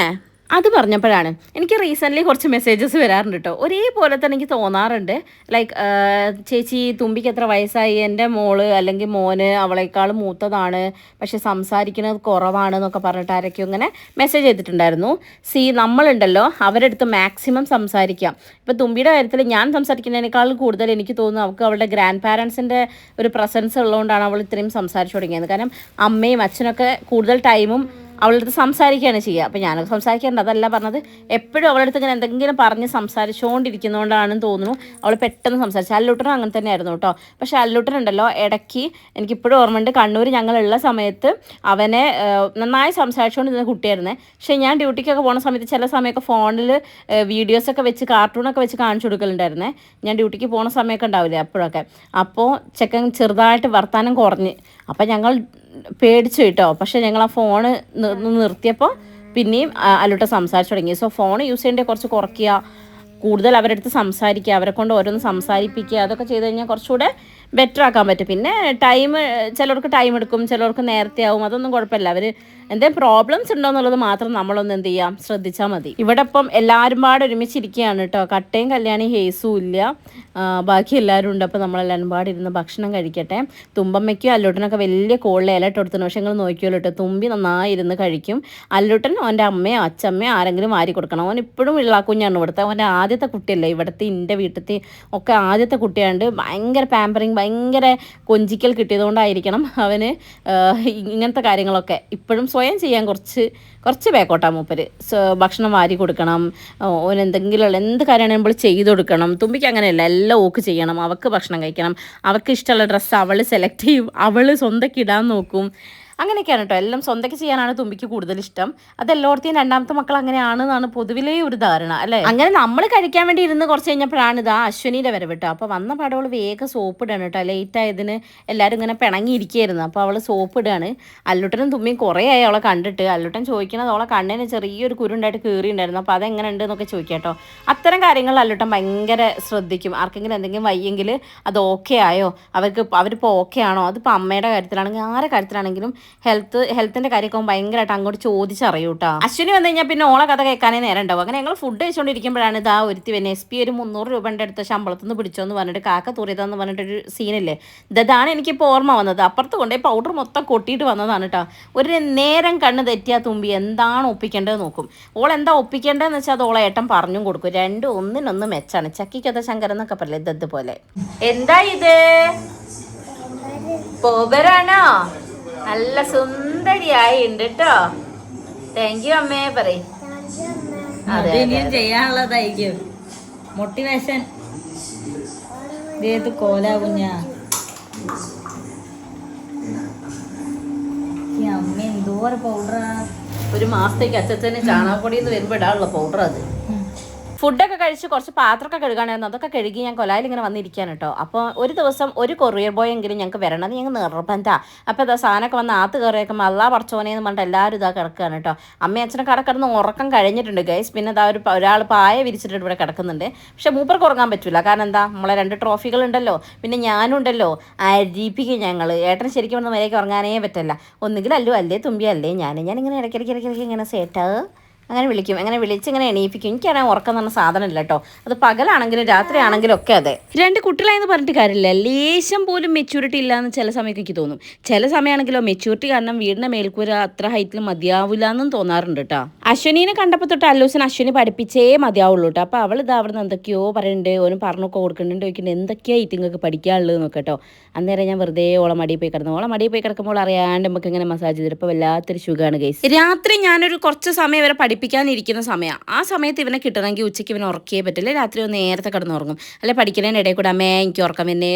അത് പറഞ്ഞപ്പോഴാണ് എനിക്ക് റീസെൻ്റ്ലി കുറച്ച് മെസ്സേജസ് വരാറുണ്ട് കേട്ടോ. ഒരേപോലെ തന്നെ എനിക്ക് തോന്നാറുണ്ട്. ലൈക്ക് ചേച്ചി തുമ്പിക്ക് എത്ര വയസ്സായി? എൻ്റെ മോള് അല്ലെങ്കിൽ മോന് അവളേക്കാൾ മൂത്തതാണ്, പക്ഷെ സംസാരിക്കുന്നത് കുറവാണ് എന്നൊക്കെ പറഞ്ഞിട്ട് ആരൊക്കെയോ ഇങ്ങനെ മെസ്സേജ് ചെയ്തിട്ടുണ്ടായിരുന്നു. നമ്മളുണ്ടല്ലോ അവരുടെ അടുത്ത് മാക്സിമം സംസാരിക്കാം. ഇപ്പോൾ തുമ്പിയുടെ കാര്യത്തിൽ ഞാൻ സംസാരിക്കുന്നതിനേക്കാൾ കൂടുതൽ എനിക്ക് തോന്നുന്നു അവൾക്ക് അവളുടെ ഗ്രാൻഡ് പാരൻസിൻ്റെ ഒരു പ്രസൻസ് ഉള്ളതുകൊണ്ടാണ് അവൾ ഇത്രയും സംസാരിച്ചു തുടങ്ങിയത്. കാരണം അമ്മയും അച്ഛനൊക്കെ കൂടുതൽ ടൈമും അവളുടെ അടുത്ത് സംസാരിക്കുകയാണ് ചെയ്യുക. അപ്പോൾ ഞാനൊക്കെ സംസാരിക്കാറുണ്ട്, അതല്ല പറഞ്ഞത്. എപ്പോഴും അവളുടെ അടുത്ത് ഇങ്ങനെ എന്തെങ്കിലും പറഞ്ഞ് സംസാരിച്ചുകൊണ്ടിരിക്കുന്നതുകൊണ്ടാണെന്ന് തോന്നുന്നു അവൾ പെട്ടെന്ന് സംസാരിച്ചു. അല്ലൂട്ടനും അങ്ങനെ തന്നെയായിരുന്നു കേട്ടോ. പക്ഷേ അല്ലൂട്ടനുണ്ടല്ലോ ഇടയ്ക്ക് എനിക്കിപ്പോഴും ഓർമ്മയുണ്ട്, കണ്ണൂർ ഞങ്ങളുള്ള സമയത്ത് അവനെ നന്നായി സംസാരിച്ചുകൊണ്ടിരുന്ന കുട്ടിയായിരുന്നേ. പക്ഷേ ഞാൻ ഡ്യൂട്ടിക്കൊക്കെ പോകുന്ന സമയത്ത് ചില സമയമൊക്കെ ഫോണിൽ വീഡിയോസൊക്കെ വെച്ച് കാർട്ടൂണൊക്കെ വെച്ച് കാണിച്ചു കൊടുക്കലുണ്ടായിരുന്നേ. ഞാൻ ഡ്യൂട്ടിക്ക് പോകുന്ന സമയമൊക്കെ ഉണ്ടാവില്ലേ അപ്പോഴൊക്കെ. അപ്പോൾ ചെക്കൻ ചെറുതായിട്ട് വർത്താനം കുറഞ്ഞ്, അപ്പോൾ ഞങ്ങൾ പേടിച്ചു കേട്ടോ. പക്ഷേ ഞങ്ങൾ ആ ഫോണ് നിർത്തിയപ്പോൾ പിന്നെയും അല്ലൂട്ട സംസാരിച്ചു തുടങ്ങി. സോ ഫോൺ യൂസ് ചെയ്യേണ്ടത് കുറച്ച് കുറയ്ക്കുക, കൂടുതൽ അവരുടെ അടുത്ത് സംസാരിക്കുക, അവരെ കൊണ്ട് ഓരോന്ന് സംസാരിപ്പിക്കുക, അതൊക്കെ ചെയ്ത് കഴിഞ്ഞാൽ കുറച്ചുകൂടെ ബെറ്റർ ആക്കാൻ പറ്റും. പിന്നെ ചിലർക്ക് ടൈം എടുക്കും, ചിലർക്ക് നേരത്തെ ആവും, അതൊന്നും കുഴപ്പമില്ല. അവർ എന്തെങ്കിലും പ്രോബ്ലംസ് ഉണ്ടോ എന്നുള്ളത് മാത്രം നമ്മളൊന്ന് എന്ത് ചെയ്യാം, ശ്രദ്ധിച്ചാൽ മതി. ഇവിടെ ഇപ്പം എല്ലാവരും പാടെ ഒരുമിച്ചിരിക്കുകയാണ് കേട്ടോ. കട്ടയും കല്യാണി ഹേസും ഇല്ല, ബാക്കി എല്ലാവരും ഉണ്ട്. അപ്പോൾ നമ്മളെല്ലാവരും പാടെ ഇരുന്ന് ഭക്ഷണം കഴിക്കട്ടെ. തുമ്പമ്മയ്ക്കും അല്ലൂട്ടനൊക്കെ വലിയ കോളിൽ ഇല ഇട്ട് കൊടുത്തു. പക്ഷേ നിങ്ങൾ നോക്കിയോളൂ കേട്ടോ, തുമ്പി നന്നായി ഇരുന്ന് കഴിക്കും. അല്ലൂട്ടൻ അവൻ്റെ അമ്മയോ അച്ഛമ്മയോ ആരെങ്കിലും വാരി കൊടുക്കണം. അവൻ ഇപ്പോഴും ഇള്ളാക്കുഞ്ഞാണ് ഇവിടുത്തെ. അവൻ്റെ ആദ്യത്തെ കുട്ടിയല്ലേ ഇവിടുത്തെ, എൻ്റെ വീട്ടിലത്തെ ഒക്കെ ആദ്യത്തെ കുട്ടിയാണ്ട്. ഭയങ്കര പാമ്പറിങ്, ഭയങ്കര കൊഞ്ചിക്കൽ കിട്ടിയതുകൊണ്ടായിരിക്കണം അവന് ഇങ്ങനത്തെ കാര്യങ്ങളൊക്കെ ഇപ്പോഴും സ്വയം ചെയ്യാൻ കുറച്ച് ബേക്കോട്ടാ മൂപ്പര്. ഭക്ഷണം വാരി കൊടുക്കണം, ഓനെന്തെങ്കിലും എന്ത് കാര്യമാണ് നമ്മൾ ചെയ്ത് കൊടുക്കണം. തുമ്പിക്ക് അങ്ങനെയല്ല, എല്ലാം ഓക്ക് ചെയ്യണം. അവൾക്ക് ഭക്ഷണം കഴിക്കണം, അവൾക്ക് ഇഷ്ടമുള്ള ഡ്രസ്സ് അവൾ സെലക്ട് ചെയ്യും, അവൾ സ്വന്തക്ക് ഇടാൻ നോക്കും. അങ്ങനെയൊക്കെയാണ് കേട്ടോ. എല്ലാം സ്വന്തക്ക് ചെയ്യാനാണ് തുമ്പിക്ക് കൂടുതൽ ഇഷ്ടം. അതെല്ലായിടത്തെയും രണ്ടാമത്തെ മക്കൾ അങ്ങനെയാണെന്നാണ് പൊതുവിലേ ഒരു ധാരണ അല്ലേ. അങ്ങനെ നമ്മൾ കഴിക്കാൻ വേണ്ടി ഇരുന്ന് കുറച്ച് കഴിഞ്ഞപ്പോഴാണ് ഇതാ അശ്വനീൻ്റെ വരവ് കേട്ടോ. അപ്പോൾ വന്ന പാടവൾ വേഗം സോപ്പ് ഇടാണ് കേട്ടോ. ലേറ്റ് ആയതിന് എല്ലാവരും ഇങ്ങനെ പിണങ്ങിയിരിക്കുകയായിരുന്നു. അപ്പോൾ അവൾ സോപ്പ് ഇടാണ്. അല്ലുട്ടനും തുമ്മിയും കുറേ ആയി അവളെ കണ്ടിട്ട്. അല്ലുട്ടൻ ചോദിക്കുന്നത് അവളെ കണ്ണിന് ചെറിയൊരു കുരുണ്ടായിട്ട് കീറിയിട്ടുണ്ടായിരുന്നു. അപ്പോൾ അതെങ്ങനെ ഉണ്ട് എന്നൊക്കെ ചോദിക്കാം കേട്ടോ. അത്തരം കാര്യങ്ങൾ അല്ലുട്ടൻ ഭയങ്കര ശ്രദ്ധിക്കും. ആർക്കെങ്കിലും എന്തെങ്കിലും വയ്യെങ്കിൽ അത് ഓക്കെ ആയോ, അവരിപ്പോൾ ഓക്കെ ആണോ, അതിപ്പോൾ അമ്മയുടെ കാര്യത്തിലാണെങ്കിൽ ആരുടെ കാര്യത്തിലാണെങ്കിലും ഹെൽത്തിൻ്റെ കാര്യമൊക്കെ ഭയങ്കരമായിട്ട് അങ്ങോട്ട് ചോദിച്ചറിയൂ കേട്ടോ. അശ്വിനി വന്നു കഴിഞ്ഞാൽ പിന്നെ ഓളെ കഥ കേൾക്കാനേ നേരം ഉണ്ടാവും. അങ്ങനെ ഞങ്ങൾ ഫുഡ് കഴിച്ചുകൊണ്ടിരിക്കുമ്പോഴാണ് ഇതാ ഒരുത്തി പിന്നെ SP ഒരു 300 രൂപയുടെ അടുത്ത് ശമ്പളത്തിൽ നിന്ന് പിടിച്ചോന്ന് പറഞ്ഞിട്ട് കാക്ക തൂറിയതെന്ന് പറഞ്ഞിട്ടൊരു സീനില്ലേ. ഇതാണ് എനിക്കിപ്പോൾ ഓർമ്മ വന്നത്. അപ്പുറത്ത് കൊണ്ടുപോയി പൗഡർ മൊത്തം കൊട്ടിയിട്ട് വന്നതാണ് കേട്ടോ. ഒരു നേരം കണ്ണ് തെറ്റിയാൽ തുമ്പി എന്താണ് ഒപ്പിക്കേണ്ടത് നോക്കും. ഓളെന്താ ഒപ്പിക്കേണ്ടതെന്ന് വെച്ചാൽ അത് ഓളെ ഏട്ടൻ പറഞ്ഞും കൊടുക്കും. രണ്ടും ഒന്നിനൊന്ന് മെച്ചാണ്. ചക്കിക്കഥ ശങ്കരൻ എന്നൊക്കെ പറയില്ലേ, ഇതുപോലെ. എന്താ ഇത് പോവരാണോ? നല്ല സുന്ദരിയായി ഉണ്ട് കേട്ടോ. താങ്ക് യു അമ്മേ പറയും. ചെയ്യാനുള്ളതായിരിക്കും മോട്ടിവേഷൻ. ഇതേത് കോലാ കുഞ്ഞാ, അമ്മ എന്തോരം പൗഡറാ. ഒരു മാസത്തേക്ക് അച്ഛന് ചാണകപ്പൊടിയിൽ നിന്ന് വരുമ്പോൾ ഇടാനുള്ള പൗഡർ അത്. ഫുഡൊക്കെ കഴിച്ച് കുറച്ച് പാത്രമൊക്കെ കഴുകാനായിരുന്നു. അതൊക്കെ കഴുകി ഞാൻ കൊലായിൽ ഇങ്ങനെ വന്നിരിക്കാൻ കേട്ടോ. അപ്പോൾ ഒരു ദിവസം ഒരു കൊറിയർ ബോയ് എങ്കിലും ഞങ്ങൾക്ക് വരണം, അത് ഞങ്ങൾ നിർബന്ധമാണ്. അപ്പോൾ ഇതാ സാധനമൊക്കെ വന്ന് ആത്ത് കയറിയേക്കുമ്പോൾ അല്ലാ പടച്ചോനേന്ന് പറഞ്ഞിട്ട് എല്ലാവരും ഇതാ കിടക്കുകയാണ് കേട്ടോ. അമ്മയും അച്ഛനെ കിടന്ന് ഉറക്കം കഴിഞ്ഞിട്ടുണ്ട് ഗൈസ്. പിന്നെ ഇതാ ഒരാൾ പായ വിരിച്ചിട്ട് ഇവിടെ കിടക്കുന്നുണ്ട്. പക്ഷേ മൂപ്പർക്ക് ഉറങ്ങാൻ പറ്റില്ല. കാരണം എന്താ, നമ്മളെ 2 ട്രോഫികളുണ്ടല്ലോ, പിന്നെ ഞാനും ഉണ്ടല്ലോ. അരിപ്പിക്കും ഞങ്ങൾ. ഏട്ടന് ശരിക്കും പറഞ്ഞാൽ മര്യാദയ്ക്ക് ഉറങ്ങാനേ പറ്റില്ല. ഒന്നുകിൽ അല്ലേ തുമ്പി അല്ലേ ഞാനിങ്ങനെ ഇടയ്ക്കിടയ്ക്ക് ഇങ്ങനെ സേട്ടാ അങ്ങനെ വിളിക്കും. അങ്ങനെ വിളിച്ചിങ്ങനെ എണീപ്പിക്കും. എനിക്കാണെങ്കിൽ ഉറക്കം എന്ന് പറഞ്ഞ സാധനമില്ല കേട്ടോ. അത് പകലാണെങ്കിലും രാത്രിയാണെങ്കിലും ഒക്കെ അതെ. 2 കുട്ടികളായെന്ന് പറഞ്ഞിട്ട് കാര്യമില്ല. ലേശം പോലും മെച്യൂരിറ്റി ഇല്ലയെന്ന് ചില സമയമൊക്കെ എനിക്ക് തോന്നും. ചില സമയമാണെങ്കിലോ മെച്യൂരിറ്റി കാരണം വീടിൻ്റെ മേൽക്കൂര അത്ര ഹൈറ്റിൽ മതിയാവില്ല എന്നും തോന്നാറുണ്ട് കേട്ടോ. അശ്വനീനെ കണ്ടപ്പോൾ തൊട്ട് അല്ലൂസിന് അശ്വനി പഠിപ്പിച്ചേ മതിയാവുള്ളൂ കേട്ടോ. അപ്പോൾ അവൾ ഇത് അവിടെ നിന്ന് എന്തൊക്കെയോ പറയുന്നുണ്ട്, ഓനും പറഞ്ഞൊക്കെ കൊടുക്കുന്നുണ്ട്, ചോദിക്കുന്നുണ്ട് എന്തൊക്കെയാണ് ഈറ്റിങ്ങൾക്ക് പഠിക്കാനുള്ളത് എന്നൊക്കെ കേട്ടോ. അന്നേരം ഞാൻ വെറുതെ ഓളെ മടിയിൽ പോയി കിടന്നു. ഓളെ മടിയിൽ പോയി കിടക്കുമ്പോൾ അറിയാണ്ട് നമുക്ക് ഇങ്ങനെ മസാജ് ചെയ്തിട്ട് ഇപ്പോൾ വല്ലാത്തൊരു സുഖമാണ് ഗൈസ്. രാത്രി ഞാനൊരു കുറച്ച് സമയം വരെ പഠിപ്പിക്കാനിരിക്കുന്ന സമയമാണ്. ആ സമയത്ത് ഇവനെ കിട്ടണമെങ്കിൽ ഉച്ചയ്ക്ക് ഇവനെ ഉറക്കിയേ പറ്റില്ല. രാത്രി ഒന്ന് നേരത്തെ കിടന്നുറങ്ങും. അല്ലെ പഠിക്കുന്നതിൻ്റെ ഇടയിൽ കൂടെ അമ്മേ എനിക്ക് ഉറക്കം വരുന്നേ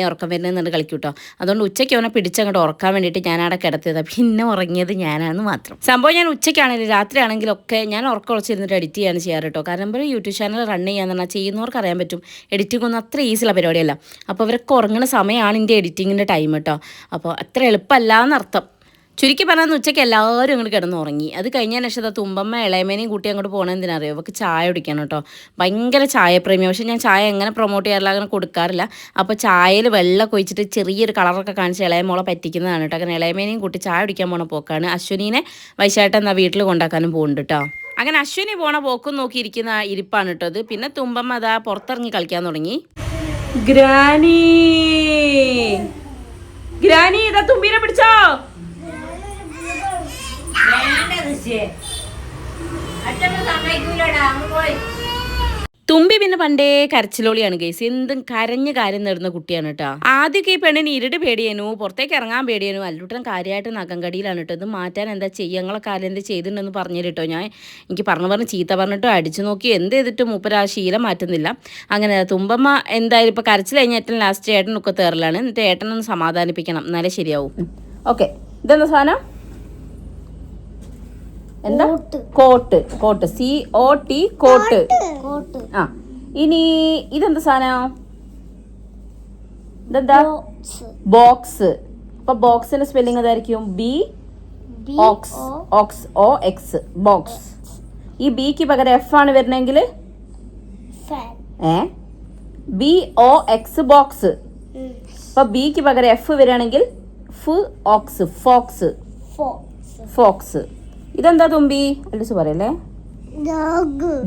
എന്നുണ്ട് കളിക്കും കേട്ടോ. അതുകൊണ്ട് ഉച്ചയ്ക്ക് അവനെ പിടിച്ചങ്ങോട്ട് ഉറക്കാൻ വേണ്ടിയിട്ട് ഞാനവിടെ കിടത്തിയത്. പിന്നെ ഉറങ്ങിയത് ഞാനാണെന്ന് മാത്രം. സംഭവം ഞാൻ ഉച്ചയ്ക്കാണെങ്കിലും രാത്രി ആണെങ്കിലൊക്കെ ഞാൻ ഉറക്കം ഉറച്ചിരുന്നിട്ട് എഡിറ്റ് ചെയ്യാണ് ചെയ്യാറ് കേട്ടോ. കാരണം ഒരു യൂട്യൂബ് ചാനൽ റൺ ചെയ്യാന്ന് പറഞ്ഞാൽ ചെയ്യുന്നവർക്ക് അറിയാൻ പറ്റും, എഡിറ്റിംഗ് ഒന്നും അത്ര ഈസിയുള്ള പരിപാടിയല്ല. അപ്പോൾ അവരൊക്കെ ഉറങ്ങുന്ന സമയമാണ് എൻ്റെ എഡിറ്റിങ്ങിൻ്റെ ടൈം കേട്ടോ. അപ്പോൾ അത്ര എളുപ്പമല്ല എന്നർത്ഥം. ചുരുക്കി പറഞ്ഞാൽ ഉച്ചയ്ക്ക് എല്ലാവരും അങ്ങോട്ട് കിടന്ന് ഉറങ്ങി. അത് കഴിഞ്ഞതിന് ശേഷം തുമ്പമ്മ ഇളയമേനെയും കൂട്ടി അങ്ങോട്ട് പോകണമെന്ന് എന്തിനറിയോ, അവർക്ക് ചായ കുടിക്കണം കേട്ടോ. ഭയങ്കര ചായപ്രേമിയാണ്. പക്ഷേ ഞാൻ ചായ എങ്ങനെ പ്രൊമോട്ട് ചെയ്യാറില്ല, അങ്ങനെ കൊടുക്കാറില്ല. അപ്പോൾ ചായയിൽ വെള്ളം ഒഴിച്ചിട്ട് ചെറിയൊരു കളറൊക്കെ കാണിച്ച് ഇളയമോളെ പറ്റിക്കുന്നതാണ് കേട്ടോ. അങ്ങനെ ഇളയമേനെയും കൂട്ടി ചായ കുടിക്കാൻ പോണ പോക്കാണ്. അശ്വിനീനെ വൈശായിട്ട് എന്നാ വീട്ടിൽ കൊണ്ടാക്കാനും പോകുന്നുണ്ട് കേട്ടോ. അങ്ങനെ അശ്വിനി പോണ പോക്കും നോക്കിയിരിക്കുന്ന ഇരിപ്പാണ് കേട്ടോ അത്. പിന്നെ തുമ്പമ്മ അതാ പുറത്തിറങ്ങി കളിക്കാൻ തുടങ്ങി. ഗ്രാനി ഇതാ തുമ്പീനെ പിടിച്ചോ. തുമ്പി പിന്നെ പണ്ടേ കരച്ചിലോളിയാണ് ഗൈസ്. എന്തും കരഞ്ഞ് കാര്യം നേടുന്ന കുട്ടിയാണ് കേട്ടോ. ആദ്യമൊക്കെ ഈ പെണ്ണിന് ഇരുട് പേടിയേനു, പുറത്തേക്ക് ഇറങ്ങാൻ പേടിയേനു. അല്ലൂട്ടൻ കാര്യമായിട്ട് നഖംകടിയിലാണ് കേട്ടോ. ഇത് മാറ്റാൻ എന്താ ചെയ്യുക, ഞങ്ങളെ കാര്യം എന്ത് ചെയ്തിട്ടുണ്ടെന്ന് പറഞ്ഞു കേട്ടോ. ഞാൻ എനിക്ക് പറഞ്ഞ് ചീത്ത പറഞ്ഞിട്ടോ അടിച്ചു നോക്കി എന്ത് ചെയ്തിട്ടും മൂപ്പര് ആ ശീലം മാറ്റുന്നില്ല. അങ്ങനെ തുമ്പമ്മ എന്തായാലും ഇപ്പോൾ കരച്ചിൽ കഴിഞ്ഞ ഏറ്റവും ലാസ്റ്റ് ഏട്ടൻ ഒക്കെ തേറലാണ്. എന്നിട്ട് ഏട്ടനൊന്ന് സമാധാനിപ്പിക്കണം, എന്നാലേ ശരിയാവും. ഓക്കെ, ഇതെന്താ സാധനം? എന്താ? കോട്ട്. COT cot. ആ, ഇനി ഇതെന്താ സാധനം? ഇതെന്താ? ബോക്സ്. അപ്പൊ ബോക്സിന്റെ സ്പെല്ലിംഗ് അതായിരിക്കും BOX ബോക്സ്. ഈ ബിക്ക് പകരം F ആണ് വരുന്നെങ്കിൽ BOX ബോക്സ്. അപ്പൊ ബിക്ക് പകരം F വരികയാണെങ്കിൽ ഫോക്സ്. ഇതെന്താ തുമ്പി? അല്ലിസ് പറയല്ലേ?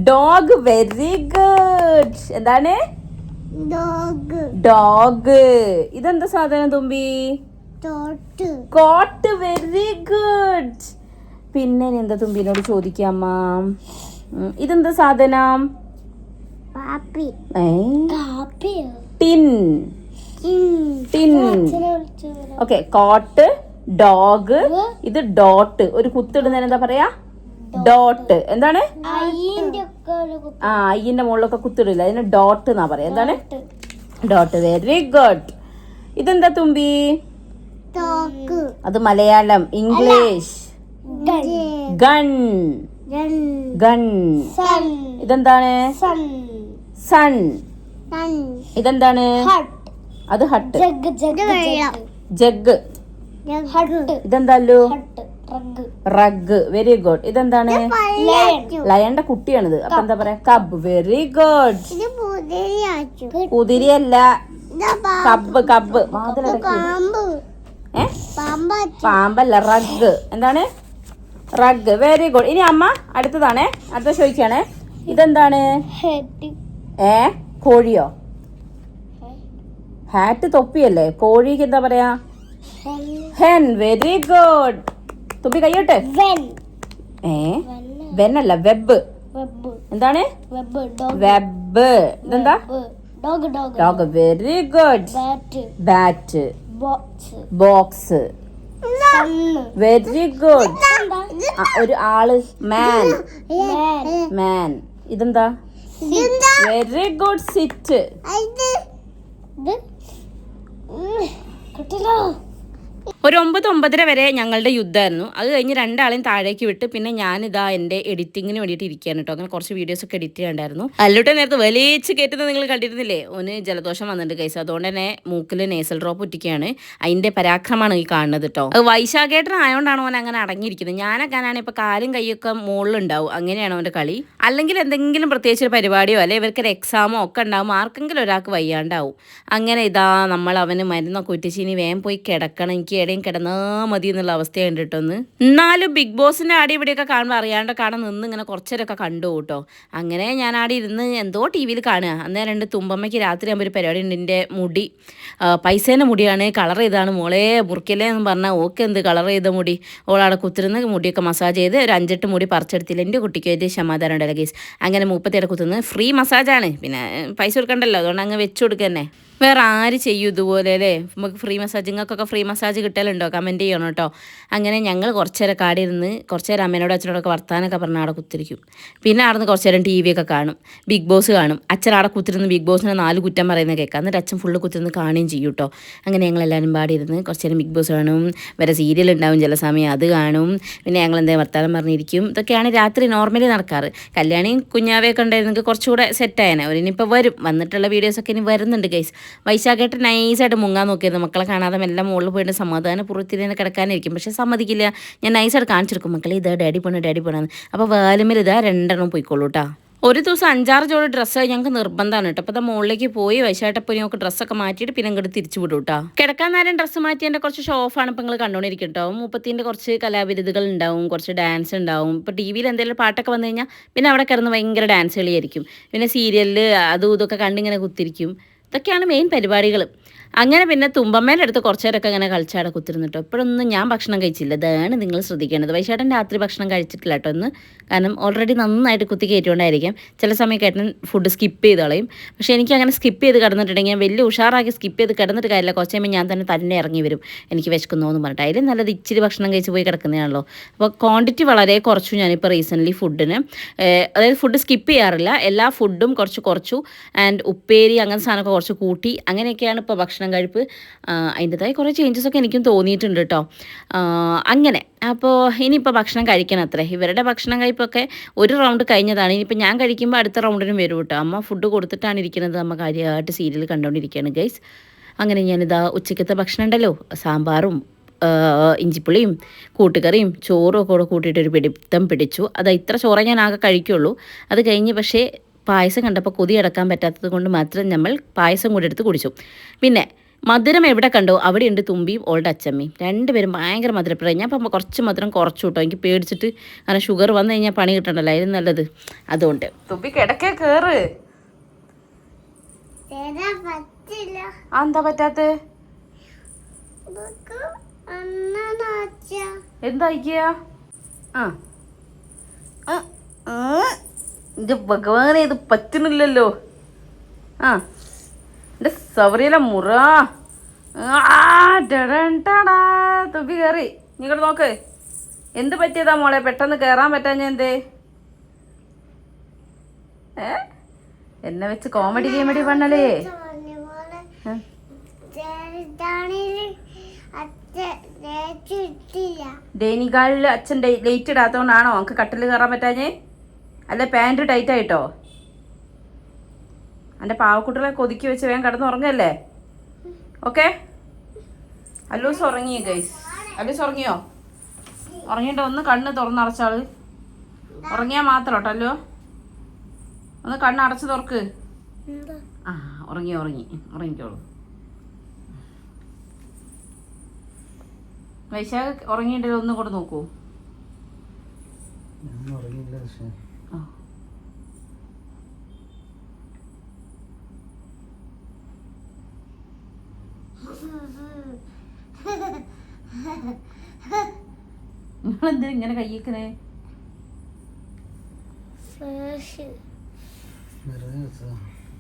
ഡോഗ്. Very good. എന്താണ്? ഡോഗ്. ഇതെന്താ സാധനം തുമ്പി? കോട്ട്. Very good. പിന്നെ എന്താ തുമ്പിനോട് ചോദിക്കാമ്മ? ഇതെന്താ സാധനം? ടിൻ. Okay, cot, dog. ഇത് ഡോട്ട്. ഒരു കുത്തിടുന്നതിന് എന്താ പറയാ? ഡോട്ട്. എന്താണ്? അയ്യന്റെ മുകളിലൊക്കെ കുത്തിടില്ല, അതിന് ഡോട്ട് എന്നാ പറയാ. എന്താണ്? ഡോട്ട്. Very good. ഇതെന്താ തുമ്പി? അത് മലയാളം. English gun. ഇതെന്താണ്? സൺ. ഇതെന്താണ്? അത് ഹട്ട്. ജഗ്. ഇതെന്താലു? റഗ്. Very good. ഇതെന്താണ്? ലയന്റെ കുട്ടിയാണിത്. അപ്പൊ എന്താ പറയാ? കബ്. Very good. കുതിരയല്ല, കബ്. പാമ്പല്ല, റഗ്. എന്താണ്? റഗ്. Very good. ഇനി അമ്മ അടുത്തതാണേ, അടുത്ത ചോദിക്കാണേ. ഇതെന്താണ്? കോഴിയോ? ഹാറ്റ് തൊപ്പിയല്ലേ. കോഴിക്ക് എന്താ പറയാ? ഹെൻ. Very good. തുമ്പി കയ്യോട്ടെ. വെന്നല്ല, വെബ്. എന്താണ്? വെബ്. ഇതെന്താ? Dog. Very good. Bat. Box. Very good. ഒരു ആള്. മാൻ. ഇതെന്താ? Very good. സിറ്റ്. ഒരു 9-9:30 വരെ ഞങ്ങളുടെ യുദ്ധമായിരുന്നു. അത് കഴിഞ്ഞ് രണ്ടാളെയും താഴേക്ക് വിട്ട് പിന്നെ ഞാനിതാ എൻ്റെ എഡിറ്റിങ്ങിന് വേണ്ടിയിട്ട് ഇരിക്കുകയാണ് കേട്ടോ. അങ്ങനെ കുറച്ച് വീഡിയോസൊക്കെ എഡിറ്റ് ചെയ്യണ്ടായിരുന്നു. അല്ലൂട്ടെ നേരത്തെ വലിച്ച് കയറ്റുന്നത് നിങ്ങൾ കണ്ടിരുന്നില്ലേ? ഒന്ന് ജലദോഷം വന്നിട്ടുണ്ട് കൈസ്. അതുകൊണ്ട് തന്നെ മൂക്കിൽ നേസൽ ഡ്രോപ്പ് ഒറ്റിക്കുകയാണ്. അതിൻ്റെ പരാക്രമമാണ് ഈ കാണുന്നത് കേട്ടോ. അത് വൈശാഖേട്ടൻ ആയതുകൊണ്ടാണ് അവൻ അങ്ങനെ അടങ്ങിയിരിക്കുന്നത്. ഞാനൊക്കെയാണ് ഇപ്പോൾ കാലും കൈയൊക്കെ മുകളിലുണ്ടാവും. അങ്ങനെയാണ് അവൻ്റെ കളി. അല്ലെങ്കിൽ എന്തെങ്കിലും പ്രത്യേകിച്ച് ഒരു പരിപാടിയോ അല്ലെങ്കിൽ ഇവർക്കൊരു എക്സാമോ ഒക്കെ ഉണ്ടാവും, ആർക്കെങ്കിലും ഒരാൾക്ക് വയ്യാണ്ടാവും. അങ്ങനെ ഇതാ നമ്മൾ അവന് മരുന്നൊക്കെ ഉറ്റിച്ച് ഇനി വേഗം പോയി കിടക്കണം, എനിക്ക് എവിടെയും കിടന്നാൽ മതി എന്നുള്ള അവസ്ഥയുണ്ട് കേട്ടോന്ന്. എന്നാലും ബിഗ് ബോസിൻ്റെ ആടെ ഇവിടെയൊക്കെ കാണുമ്പോൾ അറിയാണ്ട് കാണാൻ നിന്ന് ഇങ്ങനെ കുറച്ചേരൊക്കെ കണ്ടു കേട്ടോ. അങ്ങനെ ഞാൻ ആടെ ഇരുന്ന് എന്തോ ടി വിയിൽ കാണുക. അന്നേരം രണ്ട് തുമ്പമ്മയ്ക്ക് രാത്രി ആകുമ്പോൾ ഒരു പരിപാടി ഉണ്ട്. എൻ്റെ മുടി പൈസേൻ്റെ മുടിയാണ്, കളർ ചെയ്താണ് മോളെ മുറിക്കല്ലേ എന്ന് പറഞ്ഞാൽ ഓക്കെ എന്ത് കളർ ചെയ്ത മുടി. ഓളവിടെ കുത്തിരുന്ന് മുടിയൊക്കെ മസാജ് ചെയ്ത് ഒരു 5-8 മുടി പറിച്ചെടുത്തില്ല. എൻ്റെ കുട്ടിക്ക് ഒരു സമാധാനം ഉണ്ടല്ലോ ഗീസ്. അങ്ങനെ 37 കുത്തുന്നത് ഫ്രീ മസാജാണ്, പിന്നെ പൈസ കൊടുക്കണ്ടല്ലോ, അതുകൊണ്ട് അങ്ങ് വെച്ച് കൊടുക്കുക തന്നെ. വേറെ ആര് ചെയ്യും ഇതുപോലെ അല്ലേ? നമുക്ക് ഫ്രീ മസാജ്, നിങ്ങൾക്കൊക്കെ ഫ്രീ മസാജ് കിട്ടലുണ്ടോ? കമൻറ്റ് ചെയ്യണം കേട്ടോ. അങ്ങനെ ഞങ്ങൾ കുറച്ച് നേരം കാടിരുന്ന് കുറച്ച് നേരം അമ്മേനോട് അച്ഛനോടൊക്കെ വർത്താനൊക്കെ പറഞ്ഞാൽ അവിടെ കുത്തിരിക്കും. പിന്നെ അവിടെ നിന്ന് കുറച്ച് നേരം ടി വി ഒക്കെ കാണും, ബിഗ് ബോസ് കാണും. അച്ഛൻ അവിടെ കുത്തിരുന്ന് ബിഗ് ബോസിനെ 4 കുറ്റം പറയുന്നത് കേൾക്കാം. എന്നിട്ട് അച്ഛൻ ഫുള്ള് കുത്തിരുന്ന് കാണുകയും ചെയ്യും കേട്ടോ. അങ്ങനെ ഞങ്ങളെല്ലാവരും പാടിയിരുന്ന് കുറച്ച് നേരം ബിഗ് ബോസ് കാണും, വേറെ സീരിയൽ ഉണ്ടാവും ചില സമയം, അത് കാണും. പിന്നെ ഞങ്ങൾ എന്താ വർത്താനം പറഞ്ഞിരിക്കും. ഇതൊക്കെയാണ് രാത്രി നോർമലി നടക്കാറ്. കല്യാണിയും കുഞ്ഞാവയൊക്കെ ഉണ്ടായിരുന്നെങ്കിൽ കുറച്ചുകൂടെ സെറ്റായേനെ. അവരിനിപ്പോൾ വരും, വന്നിട്ടുള്ള വീഡിയോസൊക്കെ ഇനി വരുന്നുണ്ട് ഗൈസ്. വൈശാഖായിട്ട് നൈസായിട്ട് മുങ്ങാൻ നോക്കിയിരുന്നു. മക്കളെ കാണാതെ എല്ലാം മുകളിൽ പോയിട്ട് സമാധാനം പുറത്തിരുന്ന് കിടക്കാനിരിക്കും. പക്ഷേ സമ്മതിക്കില്ല. ഞാൻ നൈസായിട്ട് കാണിച്ചെടുക്കും, മക്കളെ ഇതാ ഡാഡി പോണെന്ന്. അപ്പോൾ വാലുമേൽ ഇതാ 2 പോയിക്കോളൂ കേട്ടോ. ഒരു ദിവസം 5-6 ജോഡി ഡ്രസ്സ് ഞങ്ങൾക്ക് നിർബന്ധമാണ് കേട്ടോ. അപ്പോൾ അത് മുകളിലേക്ക് പോയി വൈശാട്ടപ്പോൾ ഞങ്ങൾക്ക് ഡ്രസ്സൊക്കെ മാറ്റിയിട്ട് പിന്നെ ഇങ്ങോട്ട് തിരിച്ചു വിടും കേട്ടോ. കിടക്കാൻ നേരം ഡ്രസ്സ് മാറ്റിയതിൻ്റെ കുറച്ച് ഷോ ഓഫാണ് ഇപ്പോൾ നിങ്ങൾ കണ്ടുകൊണ്ടിരിക്കും കേട്ടോ. 30-ൻ്റെ കുറച്ച് കലാവിരുതുകൾ ഉണ്ടാവും, കുറച്ച് ഡാൻസ് ഉണ്ടാവും. ഇപ്പോൾ ടി വിയിൽ എന്തെങ്കിലും പാട്ടൊക്കെ വന്നു കഴിഞ്ഞാൽ പിന്നെ അവിടെ കിടന്ന് ഭയങ്കര ഡാൻസ് കളിയായിരിക്കും. പിന്നെ സീരിയലിൽ അതും ഇതൊക്കെ കണ്ടിങ്ങനെ കുത്തിരിക്കും. ഇതൊക്കെയാണ് മെയിൻ പരിപാടികൾ. അങ്ങനെ പിന്നെ തുമ്പമ്മേൻ്റെ അടുത്ത് കുറച്ച് നേരമൊക്കെ ഇങ്ങനെ കളിച്ചാടെ കുത്തിരുന്നിട്ടോ. ഇപ്പോഴൊന്നും ഞാൻ ഭക്ഷണം കഴിച്ചില്ല. ഇതാണ് നിങ്ങൾ ശ്രദ്ധിക്കേണ്ടത്. വൈശാട്ടൻ രാത്രി ഭക്ഷണം കഴിച്ചിട്ടില്ല കേട്ടോ ഇന്ന്. കാരണം ഓൾറെഡി നന്നായിട്ട് കുത്തി കയറ്റുകൊണ്ടായിരിക്കാം. ചില സമയം കേട്ടൻ ഫുഡ് സ്കിപ്പ് ചെയ്ത് കളയും. പക്ഷേ എനിക്ക് അങ്ങനെ സ്കിപ്പ് ചെയ്ത് കിടന്നിട്ടുണ്ടെങ്കിൽ ഞാൻ വലിയ ഉഷാറാക്കി സ്കിപ്പ് ചെയ്ത് കിടന്നിട്ട് കാര്യമില്ല. കുറച്ച് കഴിയുമ്പോൾ ഞാൻ തന്നെ ഇറങ്ങി വരും, എനിക്ക് വിശക്കുന്നോ എന്ന് പറഞ്ഞിട്ട്. അതിൽ നല്ലത് ഇച്ചിരി ഭക്ഷണം കഴിച്ച് പോയി കിടക്കുന്നതാണല്ലോ. അപ്പോൾ ക്വാണ്ടിറ്റി വളരെ കുറച്ചു ഞാനിപ്പോൾ റീസെൻ്റ്ലി ഫുഡിന്. അതായത് ഫുഡ് സ്കിപ്പ് ചെയ്യാറില്ല, എല്ലാ ഫുഡും കുറച്ചു ആൻഡ് ഉപ്പേരി അങ്ങനെ സാധനമൊക്കെ കുറച്ച് കൂട്ടി. അങ്ങനെയൊക്കെയാണ് ഇപ്പോൾ ഭക്ഷണം കഴിപ്പ്. അതിൻ്റെതായ കുറേ ചേഞ്ചസൊക്കെ എനിക്കും തോന്നിയിട്ടുണ്ട് കേട്ടോ. അങ്ങനെ അപ്പോൾ ഇനിയിപ്പോൾ ഭക്ഷണം കഴിക്കണം അത്രേ. ഇവരുടെ ഭക്ഷണം കഴിപ്പൊക്കെ ഒരു റൗണ്ട് കഴിഞ്ഞതാണ്. ഇനിയിപ്പോൾ ഞാൻ കഴിക്കുമ്പോൾ അടുത്ത റൗണ്ടിനും വരും കേട്ടോ. അമ്മ ഫുഡ് കൊടുത്തിട്ടാണ് ഇരിക്കുന്നത്. അമ്മ കാര്യമായിട്ട് സീരിയൽ കണ്ടുകൊണ്ടിരിക്കുകയാണ് ഗൈസ്. അങ്ങനെ ഞാനിതാ ഉച്ചയ്ക്കത്തെ ഭക്ഷണം ഉണ്ടല്ലോ, സാമ്പാറും ഇഞ്ചിപ്പുളിയും കൂട്ടുകറിയും ചോറും ഒക്കെ കൂടെ കൂട്ടിയിട്ടൊരു പിടിത്തം പിടിച്ചു. അത് ഇത്ര ചോറേ ഞാൻ ആകെ കഴിക്കുള്ളൂ. അത് കഴിഞ്ഞ് പക്ഷേ പായസം കണ്ടപ്പോൾ കൊതി അടക്കാൻ പറ്റാത്തത് കൊണ്ട് മാത്രം നമ്മൾ പായസം കൂടി എടുത്ത് കുടിച്ചു. പിന്നെ മധുരം എവിടെ കണ്ടോ അവിടെയുണ്ട് തുമ്പിയും ഓളുടെ അച്ചമ്മയും. 2 പേരും ഭയങ്കര മധുരപ്രായം. ഞാൻ അപ്പോൾ കുറച്ച് മധുരം കുറച്ചു കേട്ടോ. എനിക്ക് പേടിച്ചിട്ട്, കാരണം ഷുഗർ വന്നു കഴിഞ്ഞാൽ പണി കിട്ടണ്ടല്ലോ, അതിന് നല്ലത്. അതുകൊണ്ട് തുമ്പി കിടക്കേ കയറ്. എന്താ പറ്റാത്ത? എന്താ ഇത് ഭഗവാനെ, ഇത് പറ്റുന്നില്ലല്ലോ. എൻ്റെ സവറിയിലെ മുറ തുമ്പി കയറി. നിങ്ങൾ നോക്ക്, എന്ത് പറ്റിയതാ മോളെ? പെട്ടെന്ന് കയറാൻ പറ്റാഞ്ഞ എന്തേ? എന്നെ വെച്ച് കോമഡി ഗെയിമഡി പണ്ണലേ. ഡൈനിങ് അച്ഛൻ ലേറ്റ് ഇടാത്തോണ്ടാണോ നമുക്ക് കട്ടിൽ കയറാൻ പറ്റാഞ്ഞേ? അല്ല പാൻറ് ടൈറ്റ് ആയിട്ടോ? എൻ്റെ പാവക്കുട്ടികളെ കൊതുക്കി വെച്ച് വേഗം കിടന്നുറങ്ങല്ലേ? ഓക്കെ. അല്ലൂസ് ഉറങ്ങിയോ ഗൈസ്? അല്ലൂസ് ഉറങ്ങിയോ? ഉറങ്ങിയിട്ട് ഒന്ന് കണ്ണ് തുറന്നടച്ചാള്. ഉറങ്ങിയാൽ മാത്രം കേട്ടോ. അല്ലോ ഒന്ന് കണ്ണ് അടച്ച് തുറക്ക്. ഉറങ്ങിക്കോളൂ. വൈശാഖ് ഉറങ്ങിയിട്ടല്ലോ, ഒന്നും കൂടെ നോക്കൂ. നിങ്ങളെന്തിനാ ഇങ്ങനെ കയ്യിക്കണേ?